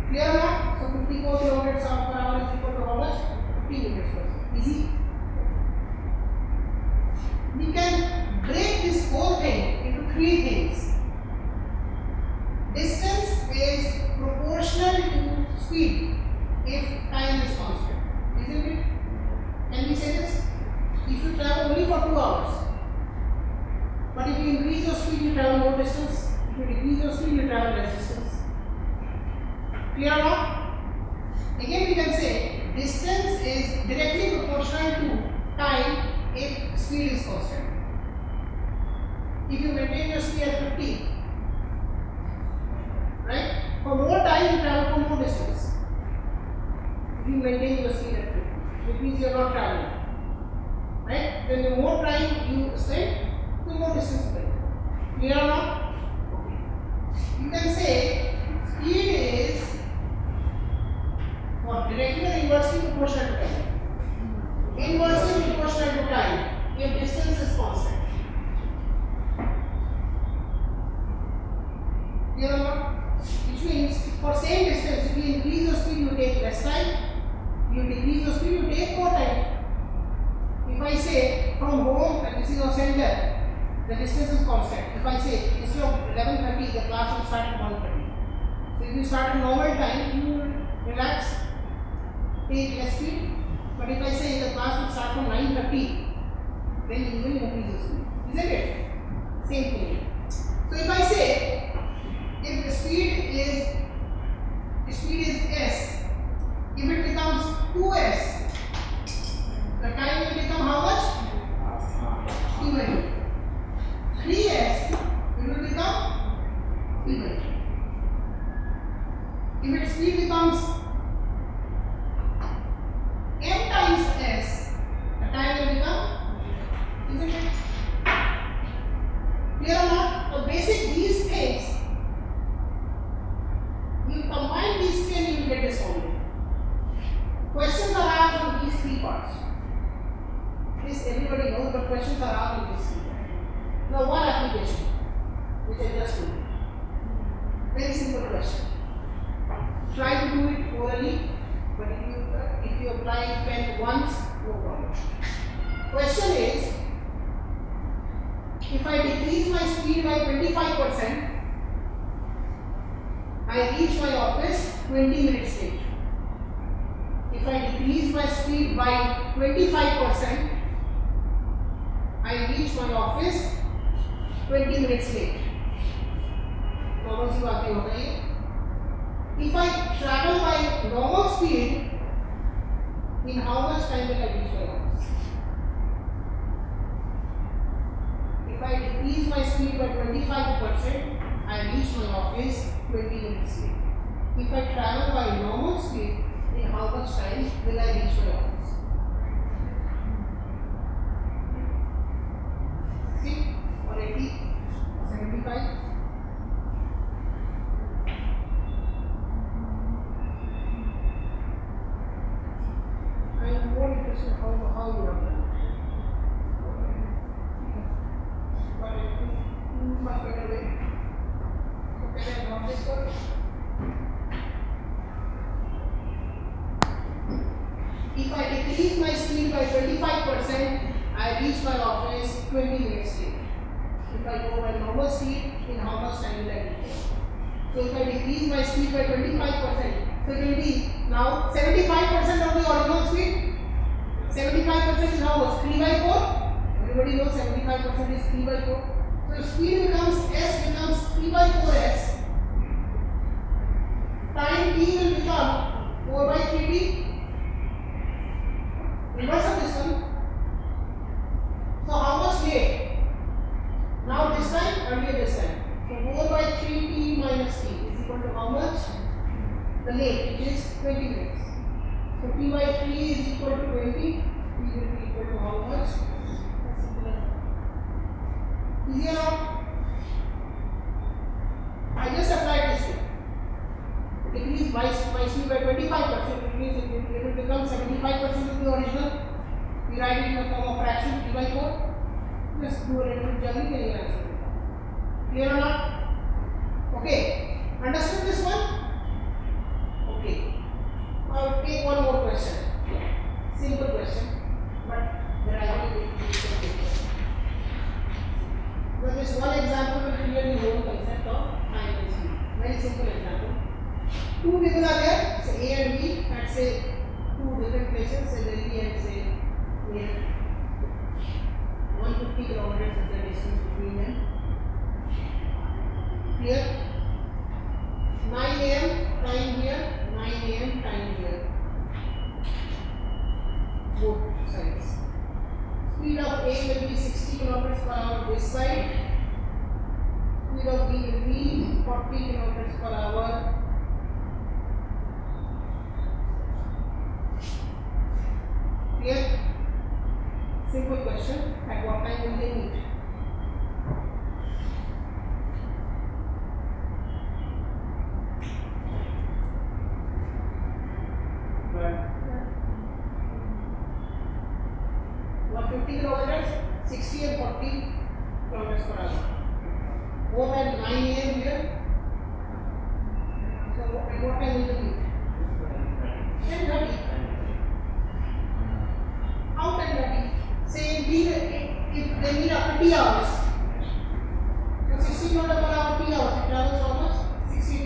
Clear or not? So 54 kilometers per hour is equal to how much? 50 meters per second. Easy. We can break this whole thing into 3 things. Distance is proportional to speed if time is constant, isn't it? Can we say this? If you travel only for 2 hours, but if you increase your speed, you travel more distance. If you decrease your speed, you travel less distance. Clear or not? Again, we can say distance is directly proportional to time if speed is constant. If you maintain your speed at 50, right? For more time, you travel for more distance. If you maintain your speed at 50, which means you are not traveling. Right? Then the more time you spend, the more distance you spend. Clear or not? Okay. You can say speed is what? Directly or inversely proportional to time? Inversely proportional to time if distance is constant. Clear or not? Which means for same distance, if you increase your speed, you take less time. You decrease your speed, you take more time. If I say from home, and this is your center, the distance is constant. If I say instead of 11:30, the class will start at 1:30. So if you start at normal time, you will relax, take less speed. But if I say the class will start from 9:30, then you will increase the speed. Isn't it? Same thing. So if I say if the speed is s, if it becomes 2s, the time will become how much? T/2. 3s, it will become T/2. If its speed becomes m times s, the time will become, isn't it? Clear or not? The basic these things, you combine these three and you will get this formula. Questions are asked on these 3 parts. This everybody knows, but questions are asked on these 3 parts. Now, one application, which I just told you. Very simple question. Try to do it orally, but if you apply pen once, no problem. Question is, if I decrease my speed by 25%, I reach my office 20 minutes late. If I decrease my speed by 25%, I reach my office 20 minutes late. कौन सी बातें हो गई? If I travel by normal speed, in how much time will I reach my office? If I decrease my speed by 25%, I reach my office 20 minutes late. If I travel by normal speed, in how much time will I reach my office? 60 or 80 or 75? I am more interested in how you have done it. But in much better way. So can I drop this one? If I decrease my speed by 25%, I reach my office 20 minutes late. If I go by normal speed, in how much time will I reach? So if I decrease my speed by 25%, so it will be now 75% of the original speed. 75% is how much? 3 by 4? Everybody knows 75% is 3 by 4. So speed becomes s becomes 3 by 4s. Time t will become 4 by 3t. Inverse of this one. So how much late? Now this time, earlier this time. So 4 by 3t minus t is equal to how much? The late, which is 20 minutes. So t by 3 is equal to 20. P will be equal to how much? Easy or not? I just applied this thing. Decrease by speed by 25%. It means it will become 75% of the original. We write it in the form of fraction 3 by 4. Just do a little bit journey and you answer it. Clear or not? Okay. Understood this one? Okay. I'll take one more question. Simple question, but gradually it will be simple. Now this one example will clearly know the concept of time and speed. Very simple example. Two people are there, say A and B, at say two different places, say Delhi and say near 150 kilometers is the distance between them. Clear? 9 a.m. time here, 9 a.m. time here. Both sides. Speed of A will be 60 kilometers per hour this side. Speed of B will be 40 kilometers per hour. Clear? Simple question. At what time will they meet? What 50 kilometers? 60 and 40 kilometers per hour. Both at 9 a.m. here. So at what time will they meet? 10:30. How 10:30? Say if they need after T hours. So 60 km per hour T hours, it travels how much? 60 T.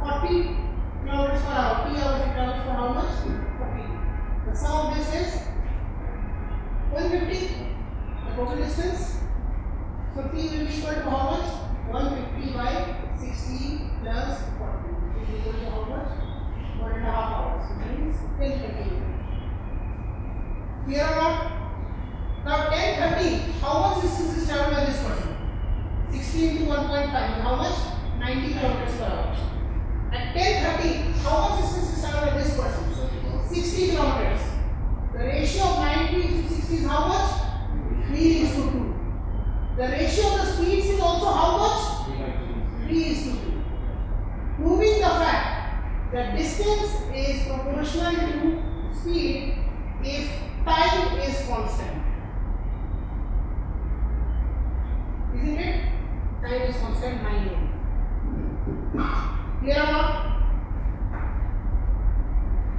40 kilometers per hour T hours, it travels for how much? 40. The sum of this is 150, the total distance. So T will be equal to how much? 150 by 60 plus 40. It is equal to how much? 1.5 hours. It means 10:30. Clear or not? Now 10:30, how much distance is traveled by this person? 60 into 1.5 is how much? 90 kilometers per hour. At 10:30, how much distance is traveled by this person? 60 kilometers. The ratio of 90 to 60 is how much? 3:2. The ratio of the speeds is also how much? 3:2. Proving the fact that distance is proportional to speed if time is constant. Isn't it? Time is constant 9 a.m. Clear or not?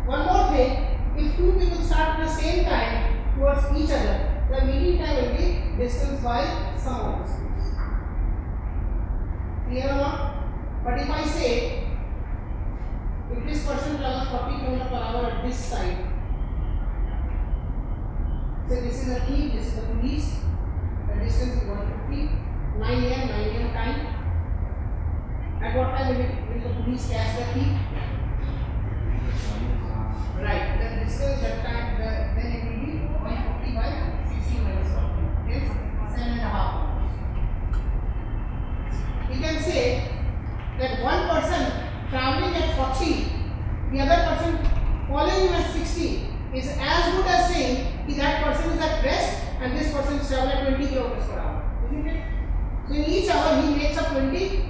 One more thing, if two people start at the same time towards each other, the meeting time will be distance by sum of the speeds. Clear or not? But if I say, if this person travels 40 km per hour at this side, so this is a thief, this is the police, the distance is 150, 9 a.m. time. At what time will the police catch the thief? Right, the distance that time, then it will be 150 by 60 minus 40 is 7.5 hours. We can say that one person traveling at 40, the other person following him at 60 is as good as saying that person is at rest and this person is traveling at 20 km per hour. Isn't it? So in each hour he makes up 20.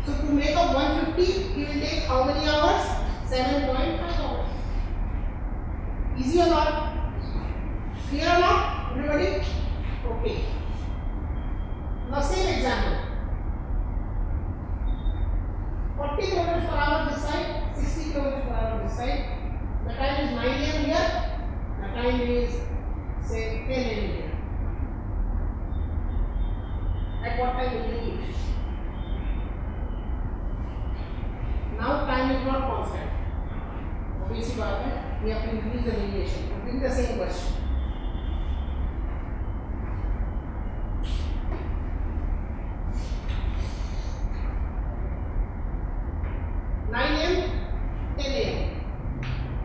So to make up 150, he will take how many hours? 7.5 hours. Easy or not? Clear or not? Everybody? Okay. Now same example. 40 km per hour this side, 60 km per hour this side. The time is 9 a.m. here. The time is say 10 a.m. here. At what time will you eat? Now time is not constant. Obviously, we have to increase the variation. It is the same question.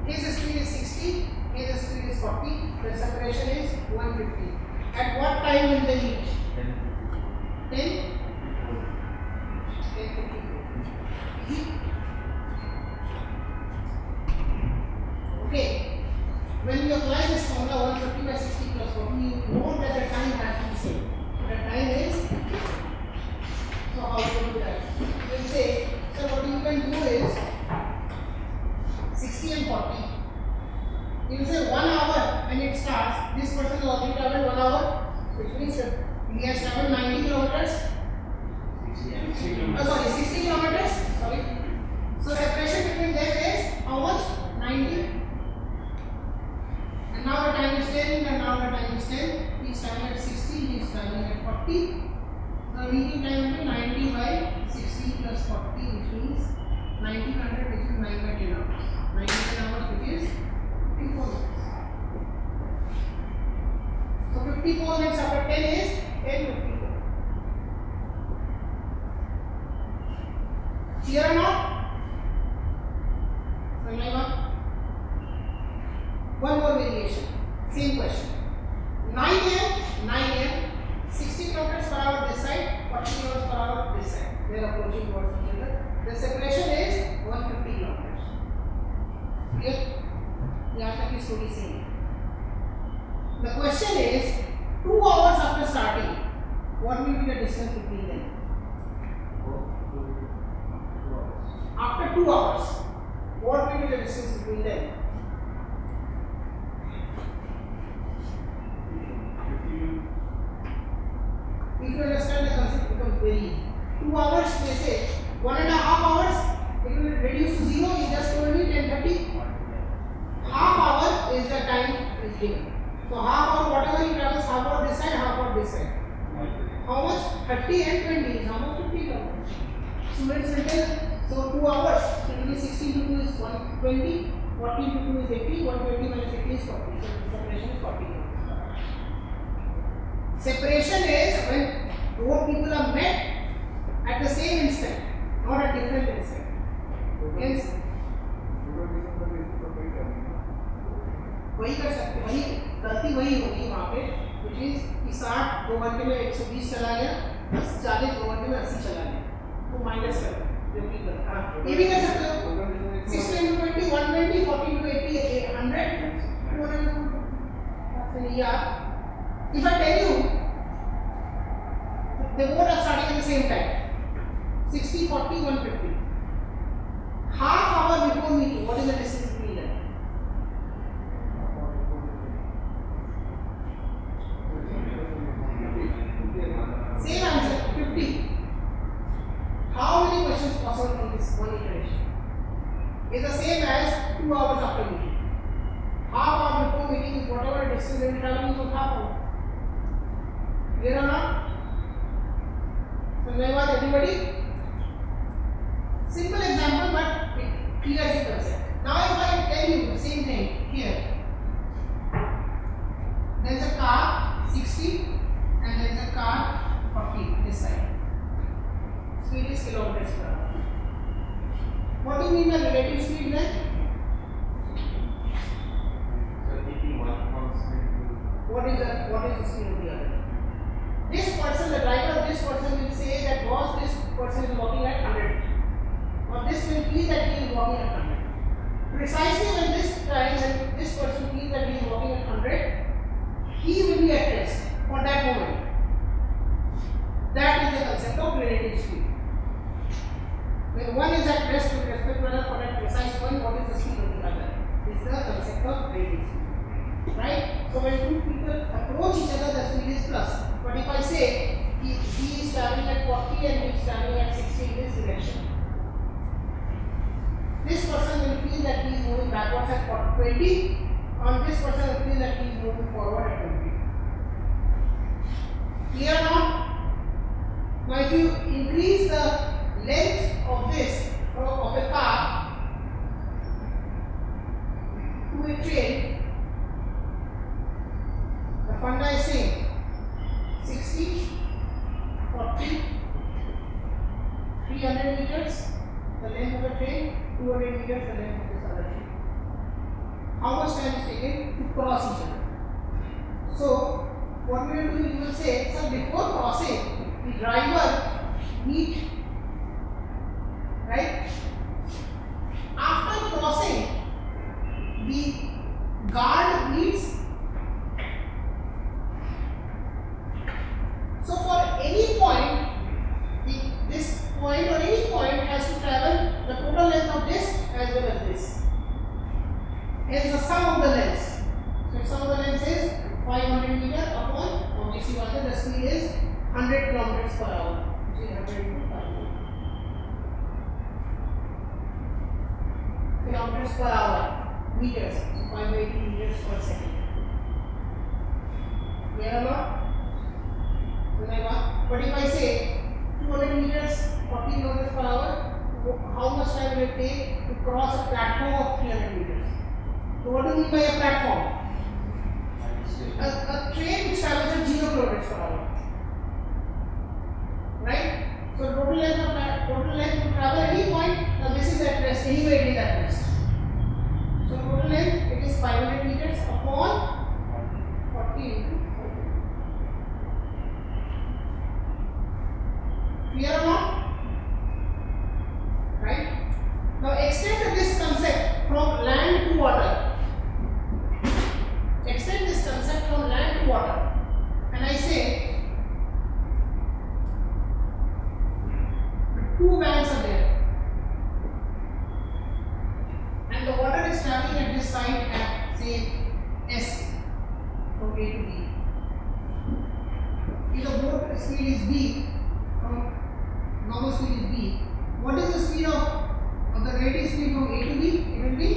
His speed is 60, his speed is 40, the separation is 150. At what time will they meet? 10? 10:54. Okay. Sorry, 60 kilometers. Sorry. So separation between them is how much? 90. And now the time is 10. And now the time is 10. He is traveling at 60. He is traveling at 40. So meeting time will be 90 by 60 plus 40, which means 1900, which is 9 by 10 hours. 9 by 10 hours, which is 54 minutes. So 54 minutes after 10 is 10:54. Clear or not? One more variation. Same question. 9 a.m. 60 kilometers per hour this side, 40 kilometers per hour this side. They are approaching towards each other. The separation is 150 kilometers. Clear? यहाँ तक की story same. The question is 2 hours after starting, what will be the distance between them? After 2 hours, what will be the distance between them? If you understand the concept, becomes very easy. 2 hours, they say 1.5 hours, it will reduce to 0. You just told me 10:30. Half hour is the time is given. So half hour, whatever he travels, half hour this side, half hour this side. How much? 30 and 20 is how much? 50 kilometers. So it's written. So 2 hours. So it will be 60 into 2 is 120. 40 into 2 is 80. 120 minus 80 is 40. So the separation is 40 kilometers. Separation is when both people are met at the same instant, not at different instant. Hence, वही कर सकते, वही गलती वही होगी वहाँ पे, which is कि 60 2 घंटे में 120 चला गया, 40 2 घंटे में 80 चला गया, तो माइनस कर जो कि ये भी कर सकते हो 60 into 20 120 40 into 80 100 200 यार. If I tell you they both are starting at the same time, 60 40 150, half hour before meeting, what is the distance between them? Same answer, 50. How many questions possible from this one iteration? It's the same as 2 hours after meeting. Half hour before meeting is whatever distance they will travel is half hour. Clear or not? So now everybody? Simple example, but it clears the concept. Now if I tell you the same thing here, there is a car 60 and there is a car 40 this side. Speed is kilometers per hour. What do you mean by relative speed then? What is the speed of the other? This person, the driver of this person will say that boss, this person is walking at 100. Or this will feel that he is walking at 100. Precisely when this time, when this person feels that he is walking at 100, he will be at rest for that moment. That is the concept of relative speed. When one is at rest with respect to another for that precise point, what is the speed of the other? This is the concept of relative speed. Right? So when two people approach each other, the speed is plus. But if I say he is traveling at 40 and he is traveling at 60 in this direction, this person will feel that he is moving backwards at 20, and this person will feel that he is moving forward at 20. Clear now? Now if you increase the length of this, of a car to a train, the funda is same, 60, 40, 300 meters, the length of the train, 200 meters, the length of this other train. How much time is taken to cross each other? So, what we will do, we will say, so before crossing, the driver meet, right? After crossing, the guard meets. So for any point, this point or any point has to travel the total length of this as well as this. Hence the sum of the lengths. So sum of the lengths is 500 meter upon obviously the speed is 100 kilometers per hour. 300 into 5 kilometers per hour, meters, so 580 meters per second. Clear or not? So like what? But if I say 200 meters, 40 kilometers per hour, how much time will it take to cross a platform of 300 meters? So what do you mean by a platform? A train which travels at 0 kilometers per hour. Right? So total length to travel any point, now this is at rest, anyway it is at rest. So total length, it is 500 meters upon 40 into 40. Clear or not? Right? Now extend this concept from land to water. Extend this concept from land to water. And I say two banks are there. And the water is traveling at this side at say S from A to B. If the boat speed is B, from normal speed is B, what is the speed of the rate speed from A to B? It will be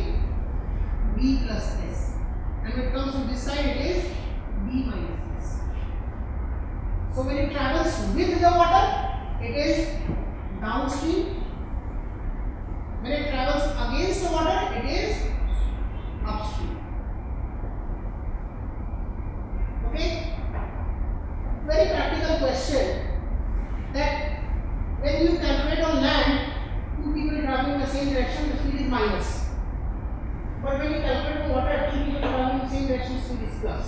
B plus S. And when it comes to this side, it is B minus S. So when it travels with the water, it is downstream. When it travels against the water, it is upstream. Okay? Very practical question that when you calculate on land, two people traveling in the same direction, the speed is minus. But when you calculate on water, two people traveling in the same direction, speed is plus.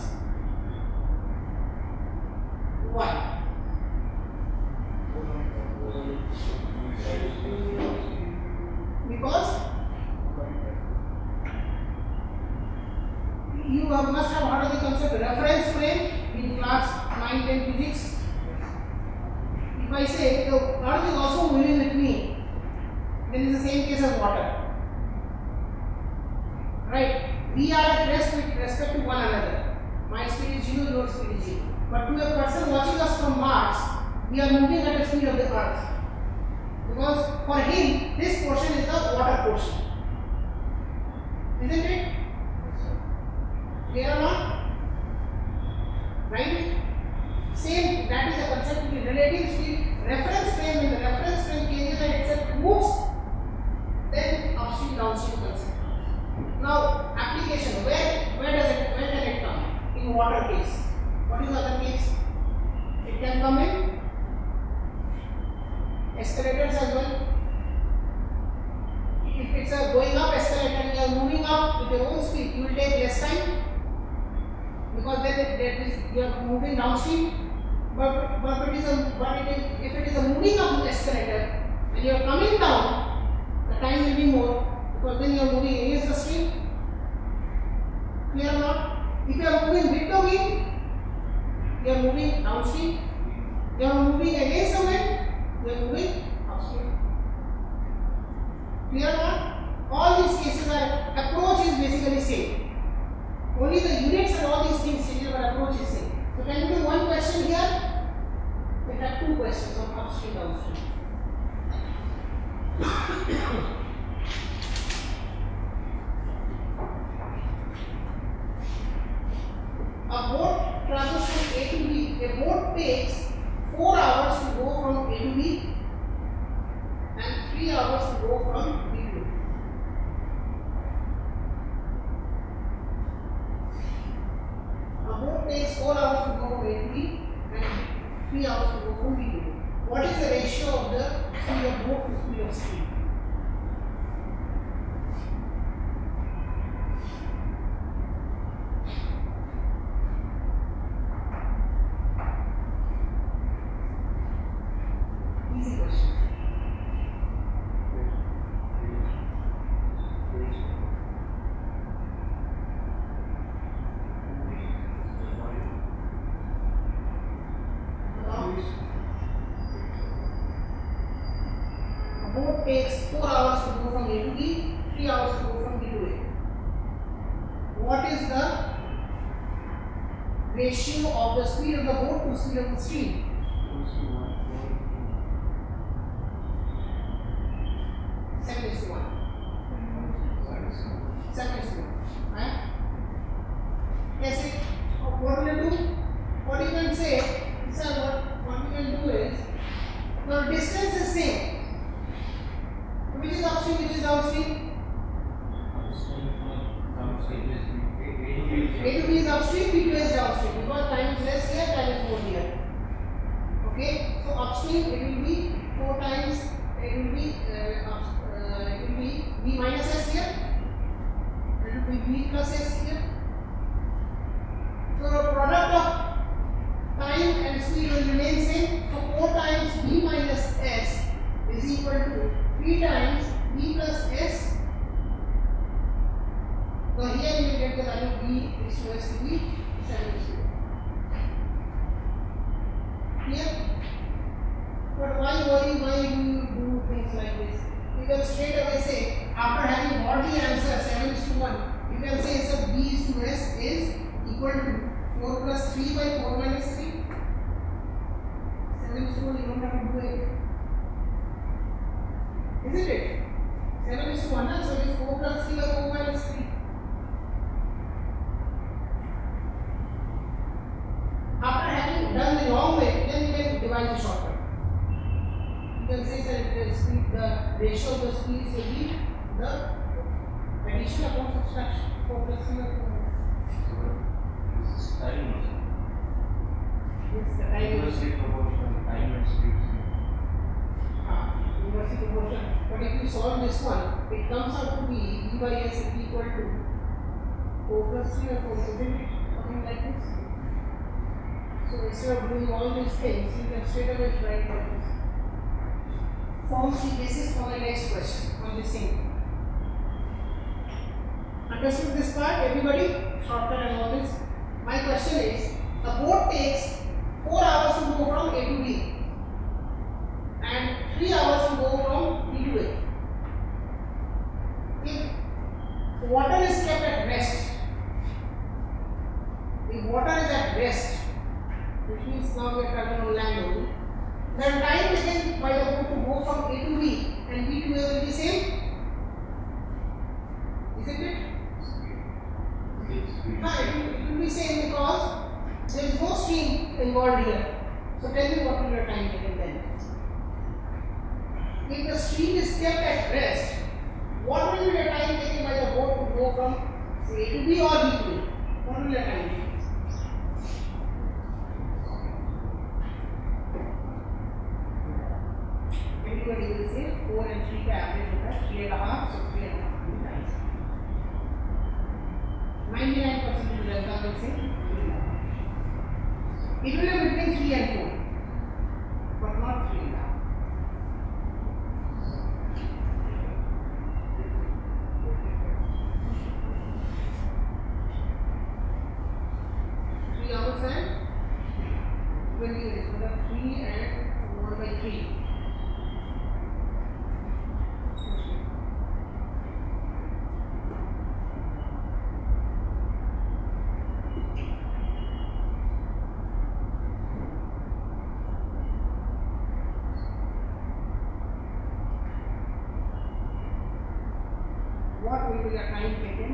Why? Because you must have heard of the concept reference frame in class 9, 10 physics. If I say the earth is also moving with me, then it is the same case as water. Right? We are at rest with respect to one another. My speed is 0, your speed is 0. But to a person watching us from Mars, we are moving at the speed of the earth. Because for him, this portion is the water portion. Isn't it? Clear or not? Right? Same, that is the concept of the relative speed. Reference frame, when the reference frame changes and itself moves, then upstream, downstream concept. Now, application, where can it come? In water case. What is the other case? It can come in escalators as well. If it's a going up escalator and you are moving up with your own speed, you will take less time because then you are moving downstream. But if it is a moving up escalator and you are coming down, the time will be more because then you are moving against the stream. Clear or not? If you are moving with the wind, you are moving downstream. You are moving against the wind, you are moving upstream. Clear or not? All these cases are approach is basically same. Only the units and all these things change, but approach is same. So can you do one question here? We have two questions on upstream, downstream. A boat travels from A to B. A boat takes 4 hours to go from A to B and 3 hours to go from B to A. A boat takes 4 hours to go from A to B and 3 hours to go from B to A. What is the ratio of the speed of boat to speed of steam? Easy question. A boat takes 4 hours to go from A to B, 3 hours to go from B to A. What is the ratio of the speed of the boat to speed of the stream? Now distance is same. Which is upstream, which is downstream? A to B is upstream, B to A is downstream. Because time is less here, time is more here. Okay, so upstream it will be 4 times. It will be B minus S here. It will be B plus S here. So the product of time and speed will remain same. So 4 times B minus S is equal to 3 times B plus S. So here we will get the value B is to S to B, 7 is to A. Clear? But why do you do things like this? You can straight away say, after having got the answer 7 is to 1, you can say so B is to S is equal to 4 plus 3 by 4 minus 3. 7 is to 1, you don't have to do it. Isn't it? 7 is to 1, so it is 4 plus 3 by 4 minus 3. After having done the long way, then we can divide the shortcut. You can say that the speed, the ratio of the speeds will be the addition upon subtraction. 4 plus 3 by 4 minus 3. Yes, the time is Inversely proportional time and speed. inversely proportional. But if you solve this one, it comes out to be E by S is equal to 4 plus 3 or 4, isn't it? Something like this. So instead of doing all these things, you can straight away write like this. Forms the basis for my next question on the same. Understood this part, everybody? Shortcut and all this. My question is, a boat takes 4 hours to go from A to B and 3 hours to go from B to A. If water is kept at rest, if water is at rest, which means now we are traveling on land only, then time taken by the boat to go from A to B and B to A will be same, isn't it? No, it will be same because there is no stream involved here. So tell me what will your time taken then? If the stream is kept at rest, what will be the time taken by the boat to go from say A to B or B to A? What will your time be? Everybody will say 4 and 3 का average होता है 3.5, so 3.5 times. 99% of Lanka will say 3.5. It will be between 3 and 4, but not 3.5. Hours and 20 minutes. So 3 and 1 by 3. What will be the time taken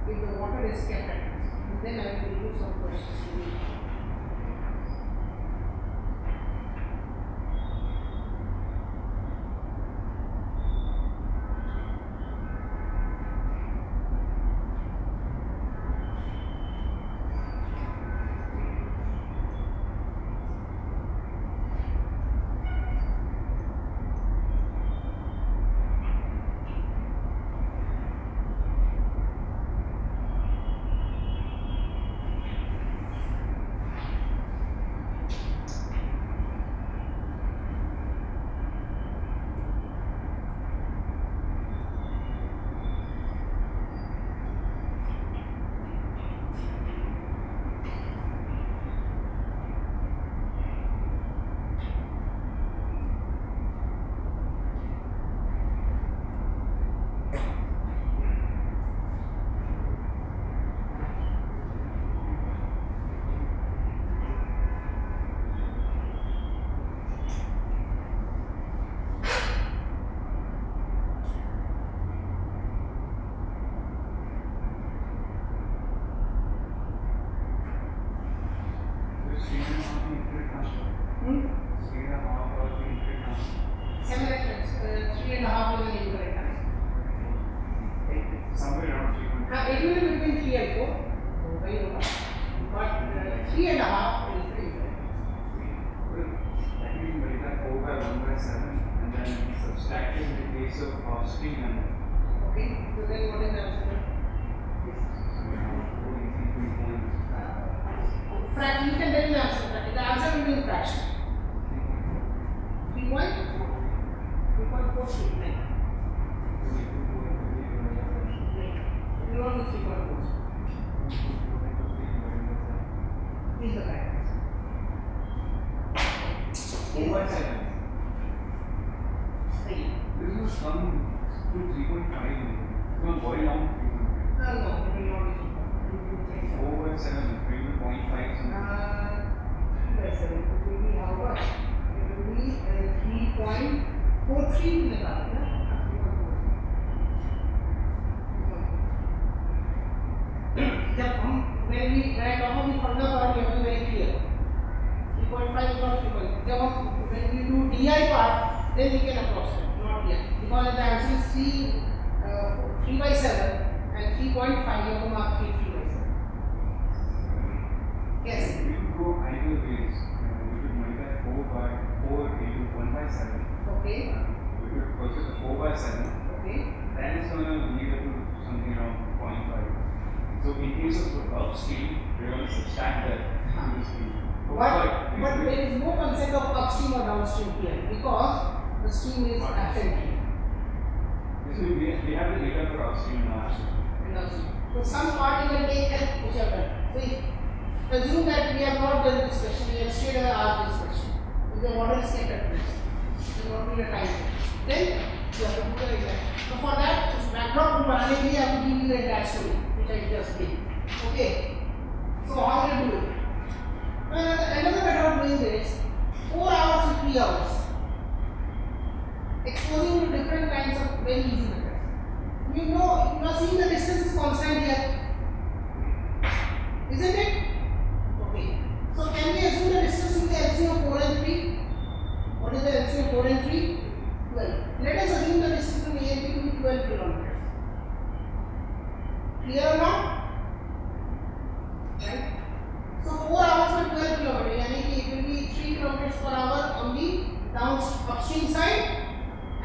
if the water is kept at rest? And then I will give you some questions to read. case of upstream and Okay, so then what is the answer? Fraction, you can tell me the answer. The answer will be in fraction. 3.43. You want to 3.4. Is the correct answer. 4/7. Three. This was come to 3.5. It was very long. No, it will not be 3.4. 4/7, 3.5. 3/7. It will be how much? It will be 3.43 in the car. When I talk about the formula part, you have to be very clear. 3.5 is not 3.5. When we do DI part, then we can approximate, not DI. Because the answer is 3/7 and 3.5, you have to mark 3/7. Yes. We could go either ways. We could multiply 4 into 1/7. Okay. We could purchase a 4/7. Okay. Then it's going to lead up to something around 0.5. So in case of upstream, we're going to subtract that to the stream. But there is no concept of upstream or downstream here because the stream is absent here. So we have the data for upstream and downstream. And downstream. So some part you can take and which are done. So if assume that we have not done this question, we have straight away asked this question. If the water is kept at rest, you want to be a time. Then you have to do the exact. So for that, backdrop to बनाने के लिए I will give you the entire story which I just did. Okay. So how will you do it? Another method of doing this, 4 hours and 3 hours. Exposing to different kinds of very easy methods. You know, you are seeing the distance is constant here. Isn't it? Okay. So can we assume the distance will be LCM of 4 and 3? What is the LCM of 4 and 3? 12. Let us assume the distance from A and B to be 12 kilometers. Clear or not? Right? So 4 hours and 12 kilometers, यानी कि it will be 3 kilometers per hour on the upstream side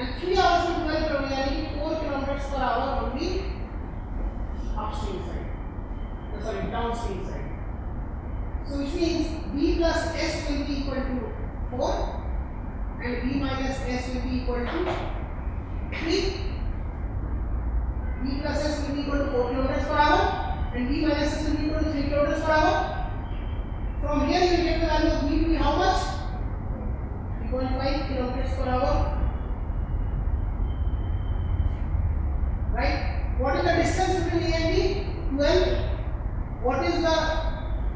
and 3 hours and 12 kilometers, यानी कि 4 kilometers per hour on the upstream side. Sorry, downstream side. So which means B plus S will be equal to 4 and B minus S will be equal to 3. B plus S will be equal to 4 kilometers per hour and B minus S will be equal to 3 kilometers per hour. From here you will get the value of B to be how much? 3.5 kilometers per hour. Right? What is the distance between A and B? 12. What is the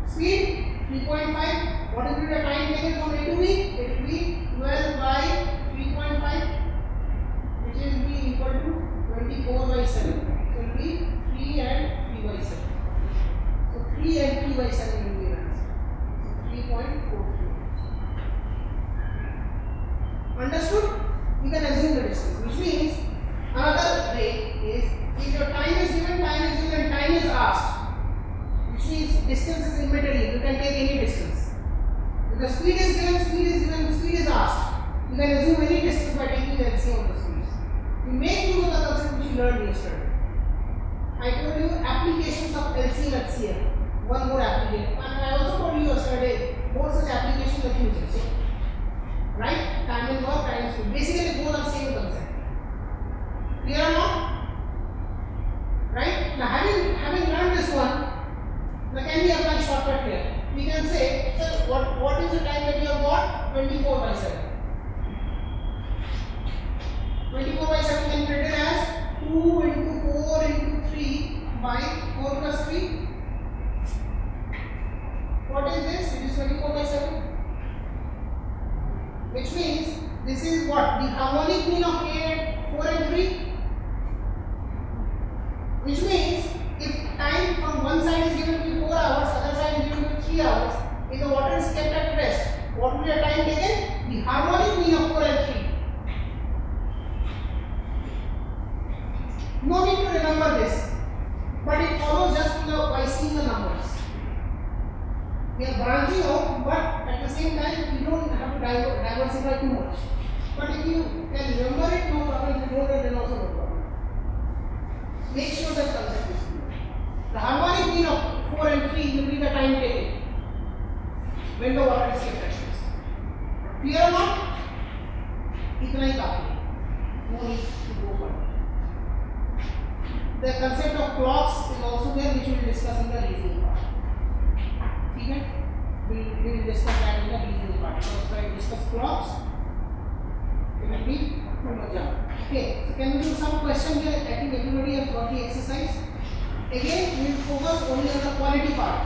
speed? 3.5. What will be the time taken from A to B? It will be 12 by 3.5, which will be equal to 24/7. So it will be 3 and 3/7. So 3 and 3/7 will be the answer. 3.43. Understood? You can assume the distance, which means another way is if your time is given, time is asked, which means distance is immaterial. You can take any distance. If the speed is given, speed is asked. You can assume any distance by taking the LCM of the speeds. You make use of the concept which you learned yesterday. I told you applications of LCM HCF. One more application, and I also told you yesterday more such applications in the future. So, right? Time and work, time and speed. Basically, both are same concept. Clear or not? Right? Now, having learned this one, now can we apply shortcut here? We can say, sir, what is the time that you have got? 24/7. 24/7 can be written as 2 into 4 into 3 by 4 plus 3. What is this? It is 24/7. Which means this is what? The harmonic mean of 4 and 3. Which means if time from one side is given to be 4 hours, other side is given to be 3 hours, if the water is kept at rest, what will be the time taken? The harmonic mean of 4 and 3. No need to remember this, but it follows just by seeing the numbers. We are branching out, but at the same time, we don't have to diversify too much. But if if you can remember it, no problem. If you don't, then also no problem. Make sure that concept is clear. The harmonic mean of 4 and 3 will be the time taken when the water is kept at rest. Clear or not? इतना ही काफी है. No need to go further. The concept of clocks is also there, which we will discuss in the reasoning part. ठीक है? We will discuss that in the reasoning part. So if I discuss clocks, it will be too much jump. Okay. So can we do some question here? I think everybody has got the exercise. Again, we will focus only on the quality part.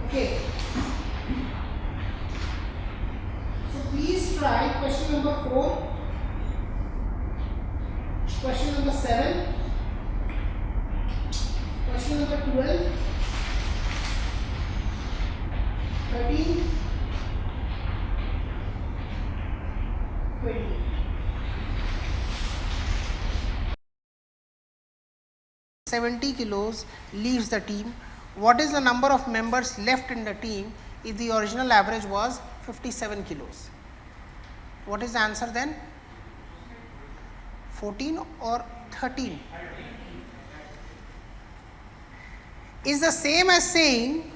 Okay. So please try question number 4, question number 7, question number 12, 13, 20. $70 kilos leaves the team. What is the number of members left in the team if the original average was 57 kilos? What is the answer then? 14 or 13? Is the same as saying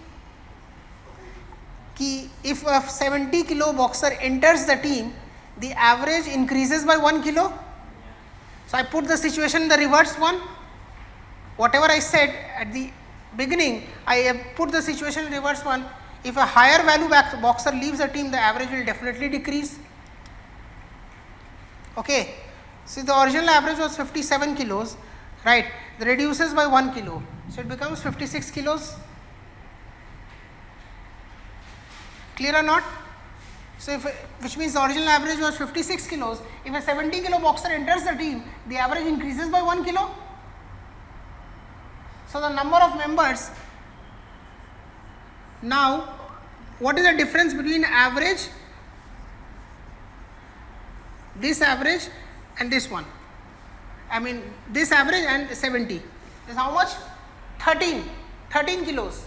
कि if a 70 kilo boxer enters the team, the average increases by 1 kilo. So I put the situation in the reverse one. Whatever I said at the beginning, I have put the situation in reverse one. If a higher value boxer leaves the team, the average will definitely decrease. Okay. So the original average was 57 kilos, right? It reduces by 1 kilo. So it becomes 56 kilos. Clear or not? So if, which means the original average was 56 kilos. If a 70 kilo boxer enters the team, the average increases by 1 kilo. So the number of members, now what is the difference between average, this average and this one? I mean this average and 70 is how much? 13 kilos.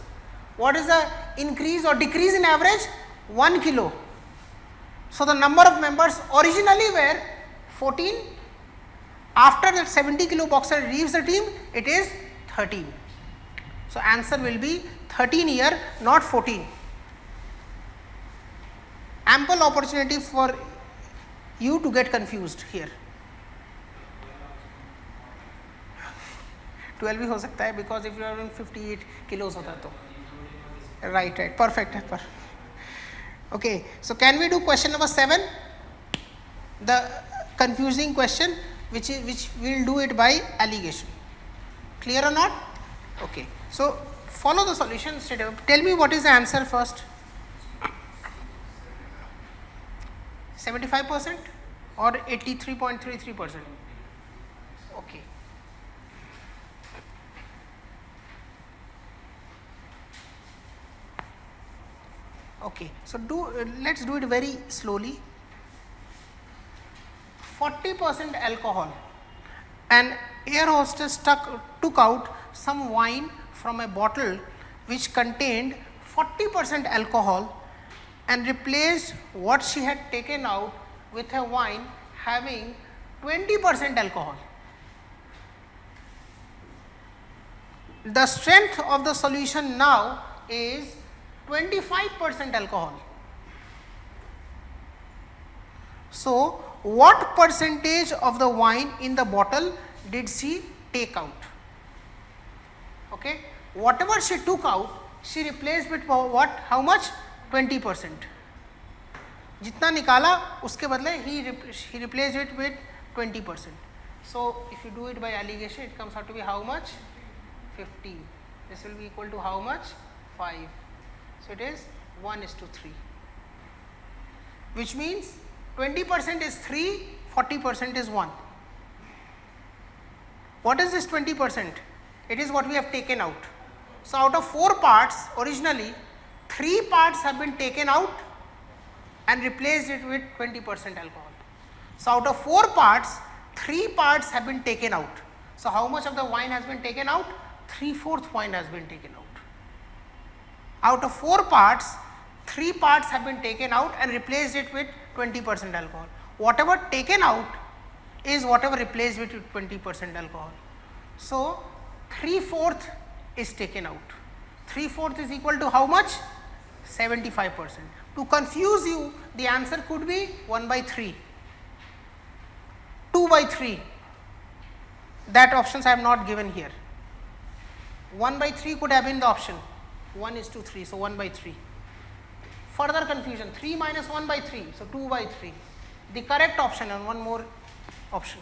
What is the increase or decrease in average? 1 kilo. So the number of members originally were 14. After that 70 kilo boxer leaves the team, it is 13. So answer will be 13 here, not 14. Ample opportunity for you to get confused here. 12 भी हो सकता है, because if you are in 58 kilos होता है तो. Right, perfect. Okay, so can we do question number 7? The confusing question, which we will do it by allegation. Clear or not? Okay, so follow the solution straight away. Tell me what is the answer first. 75% or 83.33%? Okay. Okay, so let's do it very slowly. 40% alcohol. An air hostess took out some wine from a bottle which contained 40% alcohol and replaced what she had taken out with a wine having 20% alcohol. The strength of the solution now is 25% alcohol. So what percentage of the wine in the bottle did she take out? Okay, whatever she took out, she replaced with what? How much? 20%. जितना निकाला उसके बदले he replaced it with 20%. So if you do it by allegation, it comes out to be how much? 15. This will be equal to how much? 5. So it is 1:3, which means 20% is 3, 40% is 1. What is this 20%? It is what we have taken out. So out of 4 parts, originally 3 parts have been taken out and replaced it with 20% alcohol. So out of 4 parts, 3 parts have been taken out. So how much of the wine has been taken out? 3/4 wine has been taken out. Out of 4 parts, 3 parts have been taken out and replaced it with 20% alcohol. whatever taken out is whatever replaced with 20% alcohol. So 3/4 is taken out. 3/4 is equal to how much? 75%. To confuse you, the answer could be 1/3, 2/3. That options I have not given here. 1/3 could have been the option. 1:3, so 1/3. Further confusion, 3 minus 1/3, so 2/3. The correct option, and one more option.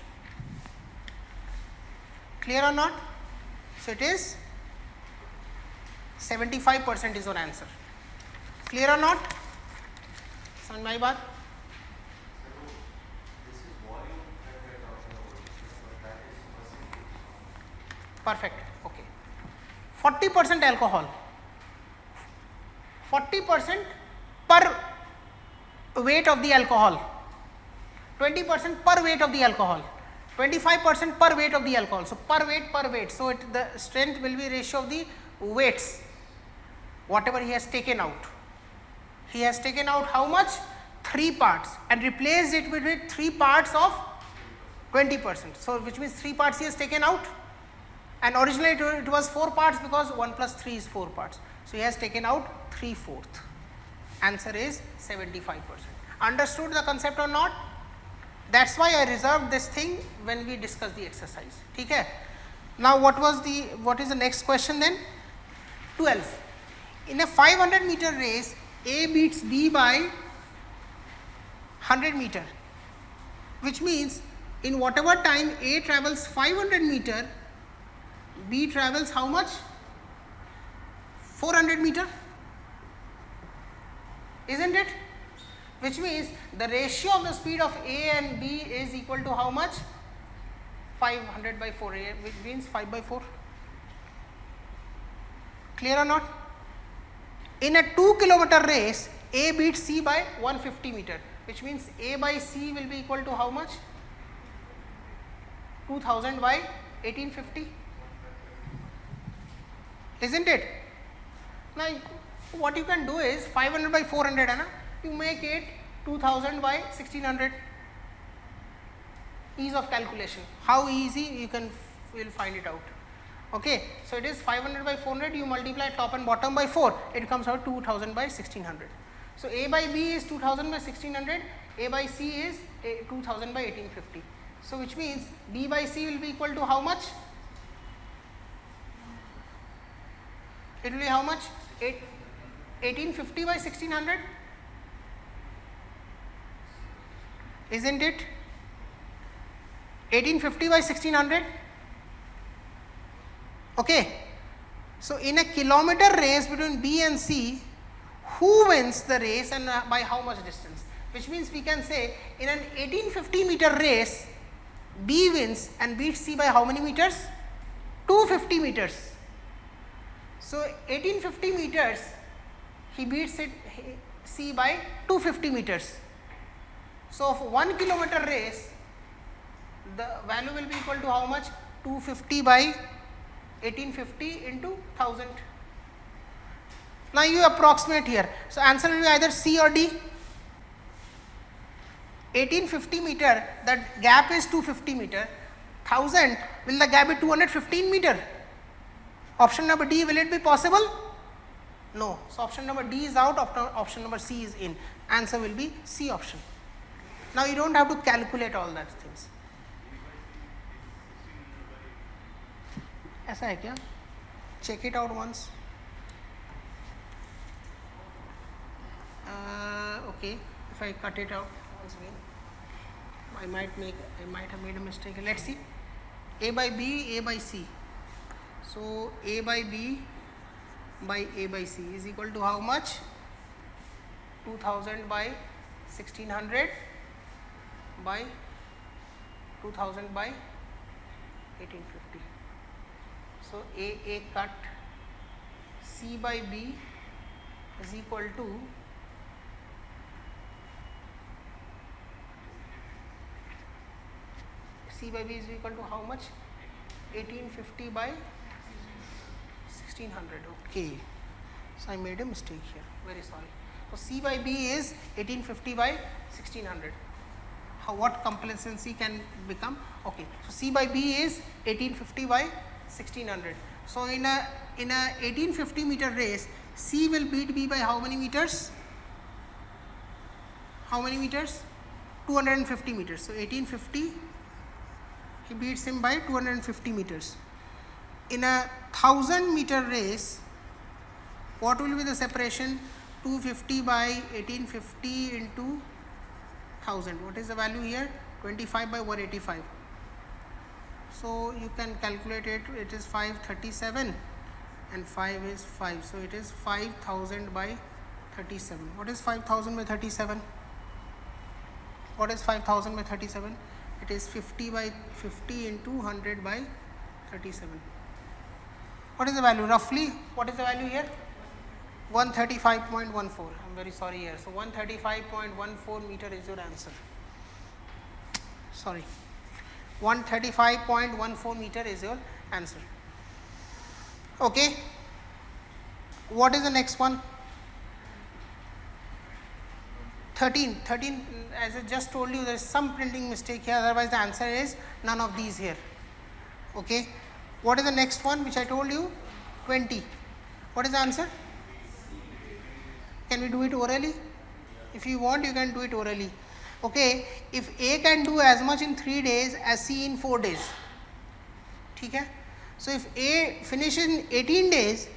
Clear or not? So it is 75% is your answer. Clear or not? Samjh my baat? Perfect. Okay. 40% alcohol. 40% per weight of the alcohol. 20% per weight of the alcohol. 25% per weight of the alcohol. So per weight. So the strength will be ratio of the weights. Whatever he has taken out. He has taken out how much? 3 parts and replaced it with 3 parts of 20%. So which means 3 parts he has taken out, and originally it was 4 parts because 1 plus 3 is 4 parts. So he has taken out 3/4. Answer is 75%. Understood the concept or not? That's why I reserved this thing when we discuss the exercise. Okay. Now what is the next question then? 12. In a 500 meter race, A beats B by 100 meter, which means in whatever time A travels 500 meter, B travels how much? 400 meter, isn't it? Which means the ratio of the speed of A and B is equal to how much? 500 by 4, which means 5/4. Clear or not? In a 2 kilometer race, A beats C by 150 meter, which means A by C will be equal to how much? 2000 by 1850, isn't it? Now what you can do is 500 by 400, hai na? You make it 2000 by 1600. Ease of calculation. How easy you will find it out. Okay, so it is 500 by 400. You multiply top and bottom by 4. It comes out 2000 by 1600. So A by B is 2000 by 1600. A by C is 2000 by 1850. So which means B by C will be equal to how much? It will be how much? 1850 by 1600. Isn't it? 1850 by 1600. Okay. So in a kilometer race between B and C, who wins the race and by how much distance? Which means we can say in an 1850 meter race, B wins and beats C by how many meters? 250 meters. So 1850 meters, he beats C by 250 meters. So of 1 kilometer race, the value will be equal to how much? 250 by 1850 into 1000. Now you approximate here. So answer will be either C or D. 1850 meter, that gap is 250 meter. 1000, will the gap be 215 meter? Option number D, will it be possible? No. So option number D is out, option number C is in. Answer will be C option. Now you don't have to calculate all that things. ऐसा है क्या? Check it out once. Okay, if I cut it out once again, I might have made a mistake. Let's see. A by B, A by C. So A by B by A by C is equal to how much? 2000 by 1600 by 2000 by 1850. So A cut C by B is equal to C by B is equal to how much? 1850 by 1600. Okay, so I made a mistake here. Very sorry. So C by B is 1850 by 1600. what complacency can become. Okay, so C by B is 1850 by 1600. So in a 1850 meter race, C will beat B by how many meters? How many meters? 250 meters. So 1850, he beats him by 250 meters. In a 1000 meter race, what will be the separation? 250 by 1850 into 1000. What is the value here? 25 by 185. So you can calculate it. It is 537 and 5 is 5. So it is 5000 by 37. What is 5000 by 37? What is 5000 by 37? It is 50 by 50 into 100 by 37. What is the value? Roughly, what is the value here? 135.14. I'm very sorry here. So 135.14 meter is your answer. Sorry. 135.14 meter is your answer. Okay. What is the next one? 13. As I just told you, there is some printing mistake here, otherwise the answer is none of these here. Okay. What is the next one which I told you? 20. What is the answer? Can we do it orally? If you want, you can do it orally. Okay. If A can do as much in 3 days as C in 4 days. Okay. So if A finishes in 18 days,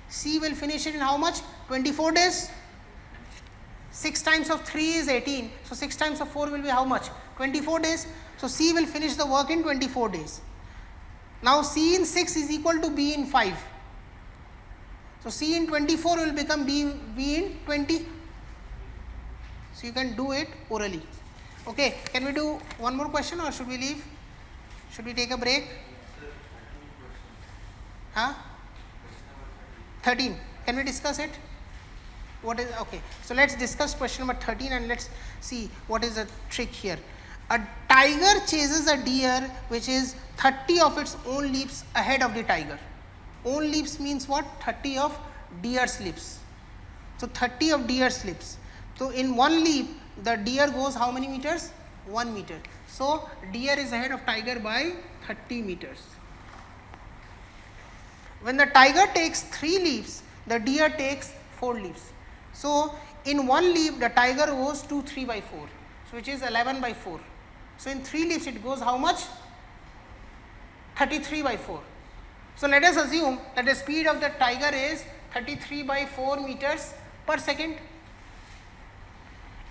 C will finish it in how much? 24 days. 6 times of 3 is 18. So 6 times of 4 will be how much? 24 days. So C will finish the work in 24 days. Now C in 6 is equal to B in 5. So C in 24 will become B in 20. So you can do it orally. Okay. Can we do one more question or should we leave? Should we take a break? Huh? 13. Can we discuss it? What is okay? So let's discuss question number 13 and let's see what is the trick here. A tiger chases a deer which is 30 of its own leaps ahead of the tiger. Own leaps means what? 30 of deer's leaps. So 30 of deer's leaps. So in one leap, the deer goes how many meters? 1 meter. So deer is ahead of tiger by 30 meters. When the tiger takes 3 leaps, the deer takes 4 leaps. So in one leap, the tiger goes 3 by 4, so which is 11 by 4. So in 3 leaps, it goes how much? 33 by 4. So let us assume that the speed of the tiger is 33 by 4 meters per second.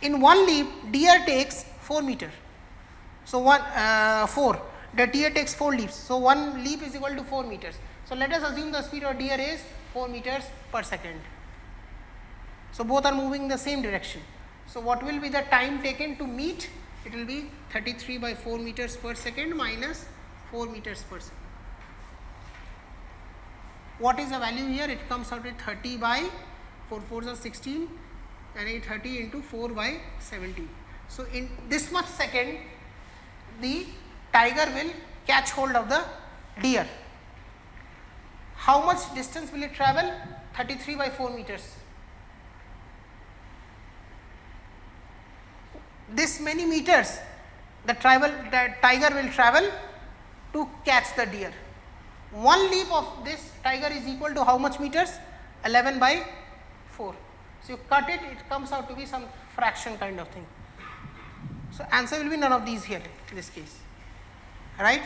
In one leap, deer takes 4 meter. So 4. The deer takes 4 leaps. So one leap is equal to 4 meters. So let us assume the speed of deer is 4 meters per second. So both are moving in the same direction. So what will be the time taken to meet? It will be 33 by 4 meters per second minus 4 meters per second. What is the value here? It comes out with 30 by 4 4s are 16 and 830 into 4 by 17. So in this much second, the tiger will catch hold of the deer. How much distance will it travel? 33 by 4 meters. This many meters the tiger will travel to catch the deer. One leap of this tiger is equal to how much meters? 11 by 4. So you cut it, it comes out to be some fraction kind of thing. So answer will be none of these here in this case. Right?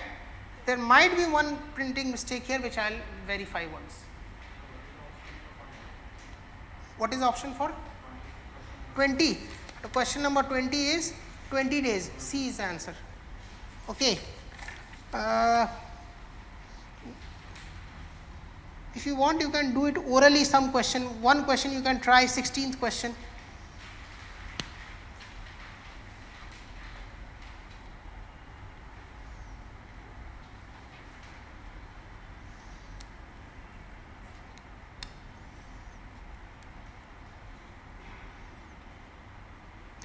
There might be one printing mistake here which I will verify once. What is the option for? 20. The question number 20 is 20 days. C is the answer. Okay. If you want, you can do it orally. Some question, one question you can try. 16th question.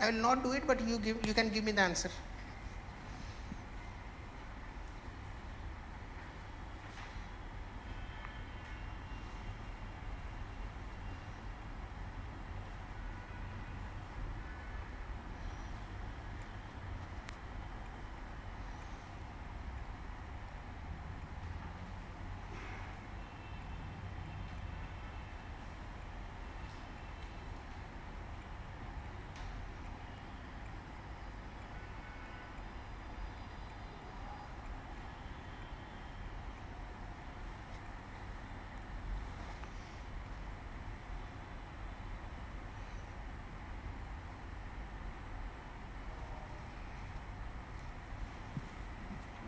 I will not do it, but you can give me the answer.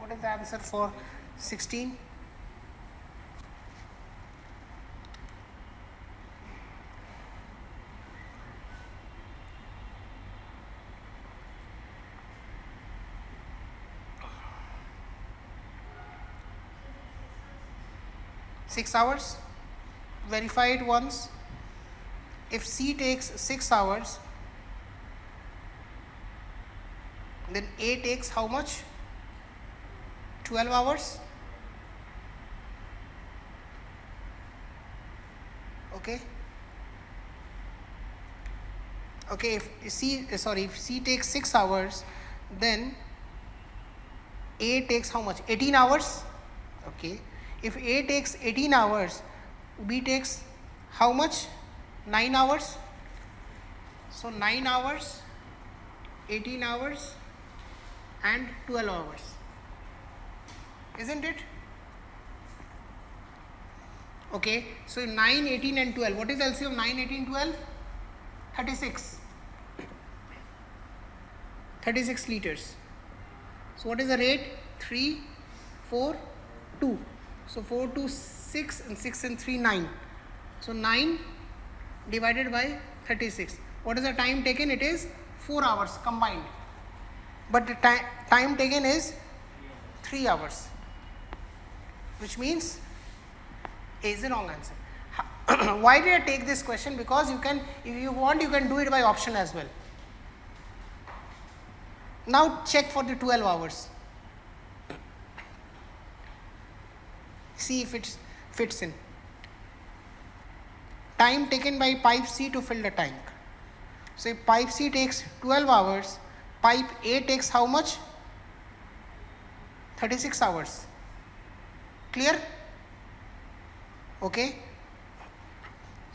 What is the answer for 16? Six hours. Verify it once. If C takes 6 hours, then A takes how much? 12 hours. Okay. Okay, if C takes 6 hours, then A takes how much? 18 hours. Okay. If A takes 18 hours, B takes how much? 9 hours. So 9 hours, 18 hours and 12 hours. Isn't it? Okay. So 9, 18 and 12. What is LCM of 9, 18, 12? 36. 36 liters. So what is the rate? 3, 4, 2. So 4, 2, 6 and 6 and 3, 9. So 9 divided by 36. What is the time taken? It is 4 hours combined. But the time taken is 3 hours. Which means A is the wrong answer. Why did I take this question? Because you can, if you want, you can do it by option as well. Now check for the 12 hours. See if it fits in. Time taken by pipe C to fill the tank. So if pipe C takes 12 hours, pipe A takes how much? 36 hours. Clear? Okay.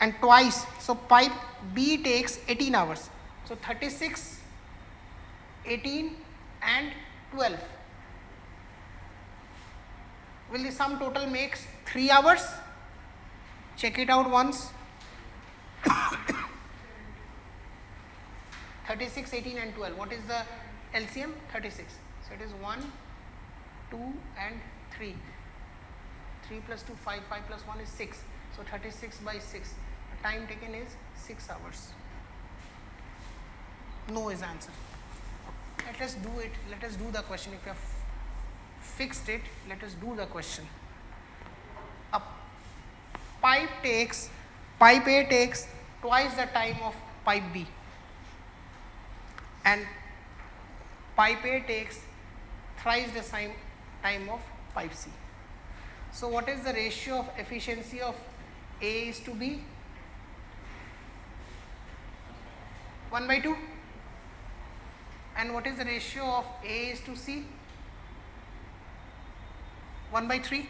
And twice. So pipe B takes 18 hours. So 36, 18 and 12. Will the sum total makes 3 hours? Check it out once. 36, 18 and 12. What is the LCM? 36. So it is 1, 2 and 3. 3 plus 2, 5, 5 plus 1 is 6. So 36 by 6. The time taken is 6 hours. No is answer. Let us do it. Let us do the question. If you have fixed it, let us do the question. A pipe A takes twice the time of pipe B, and pipe A takes thrice the time of pipe C. So what is the ratio of efficiency of A is to B? 1 by 2. And what is the ratio of A is to C? 1 by 3.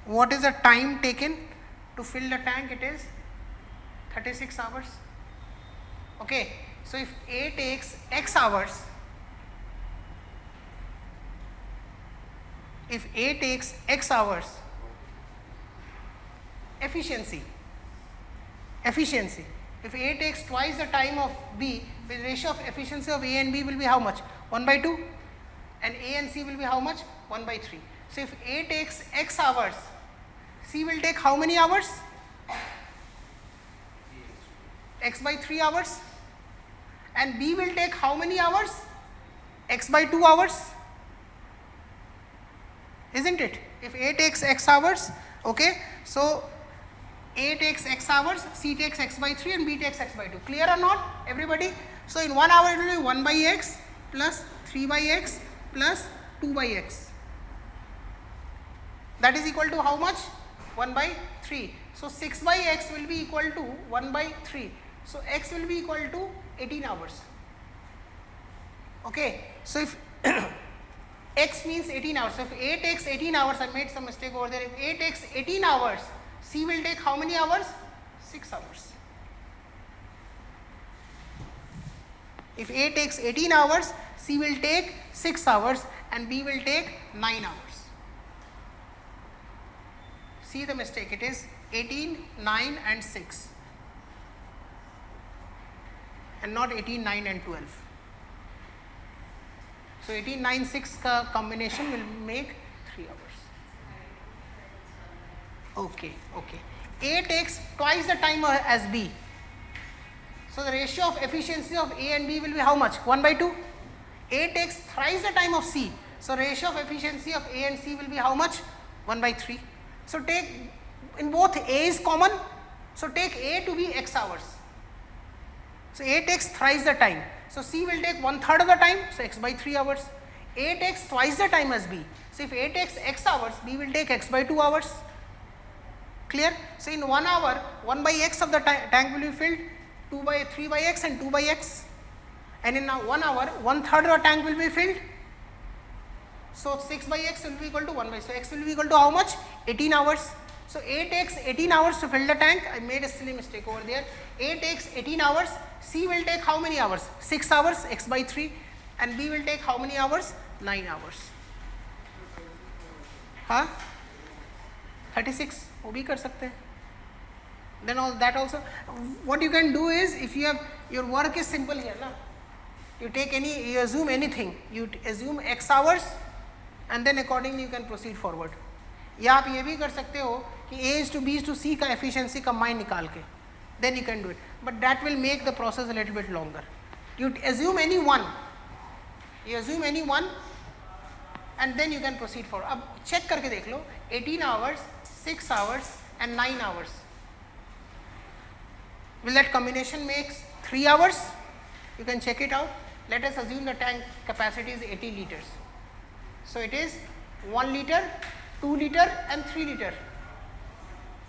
What is the time taken to fill the tank? It is 36 hours. Okay. So if A takes X hours, if A takes X hours, efficiency. If A takes twice the time of B, the ratio of efficiency of A and B will be how much? 1 by 2. And A and C will be how much? 1 by 3. So if A takes X hours, C will take how many hours? X by 3 hours. And B will take how many hours? X by 2 hours. Isn't it? If A takes X hours, okay, so A takes X hours, C takes X by 3 and B takes X by 2. Clear or not, everybody? So in 1 hour it will be 1 by X plus 3 by X plus 2 by X. That is equal to how much? 1 by 3. So 6 by X will be equal to 1 by 3. So X will be equal to 18 hours. Okay. So if X means 18 hours. So if A takes 18 hours, I made some mistake over there. If A takes 18 hours, C will take how many hours? 6 hours. If A takes 18 hours, C will take 6 hours and B will take 9 hours. See the mistake, it is 18, 9 and 6 and not 18, 9 and 12. So 18, 9, 6 का combination will make 3 hours. Okay, okay. A takes twice the time as B. So the ratio of efficiency of A and B will be how much? 1 by 2. A takes thrice the time of C. So ratio of efficiency of A and C will be how much? 1 by 3. So take, in both A is common. So take A to be x hours. So A takes thrice the time. So C will take 1/3 of the time. So x by 3 hours. A takes twice the time as B. So if A takes x hours, B will take x by 2 hours. Clear? So in 1 hour, 1 by x of the tank will be filled, 2 by 3 by x and 2 by x. And in 1 hour, 1/3 of the tank will be filled. So 6 by x will be equal to 1 by, so x will be equal to how much? 18 hours. So A takes 18 hours to fill the tank. I made a silly mistake over there. A takes 18 hours. C will take how many hours? 6 hours, x by 3. And B will take how many hours? 9 hours. Huh? 36. वो भी कर सकते हैं. Then all that also. What you can do is, if you have, your work is simple here, na? You take any, you assume anything. You assume x hours, and then accordingly you can proceed forward. या आप ये भी कर सकते हो कि A is to B is to C का efficiency combine निकाल के, then you can do it. But that will make the process a little bit longer. You assume any one. You assume any one, and then you can proceed forward. अब check करके देख लो. 18 hours, 6 hours, and 9 hours. Will that combination make 3 hours? You can check it out. Let us assume the tank capacity is 80 liters. So it is 1 liter, 2 liter, and 3 liter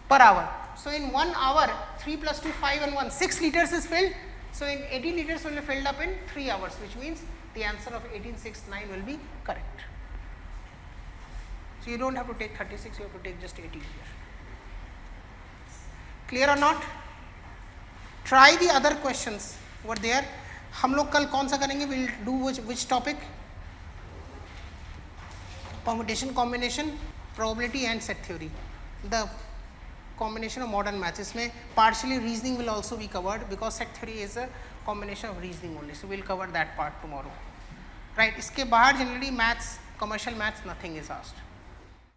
per hour. So in 1 hour, 3 plus 2, 5 and 1, 6 liters is filled. So in 80 liters will be filled up in 3 hours, which means the answer of 1869 will be correct. So you don't have to take 36, you have to take just 80 here. Clear or not? Try the other questions over there. हम लोग कल कौन सा करेंगे? We'll do which topic? Permutation, combination, probability and set theory. The combination of modern maths. इसमें partially reasoning will also be covered because set theory is a combination of reasoning only. So we'll cover that part tomorrow. Right? इसके बाहर generally maths, commercial maths, nothing is asked.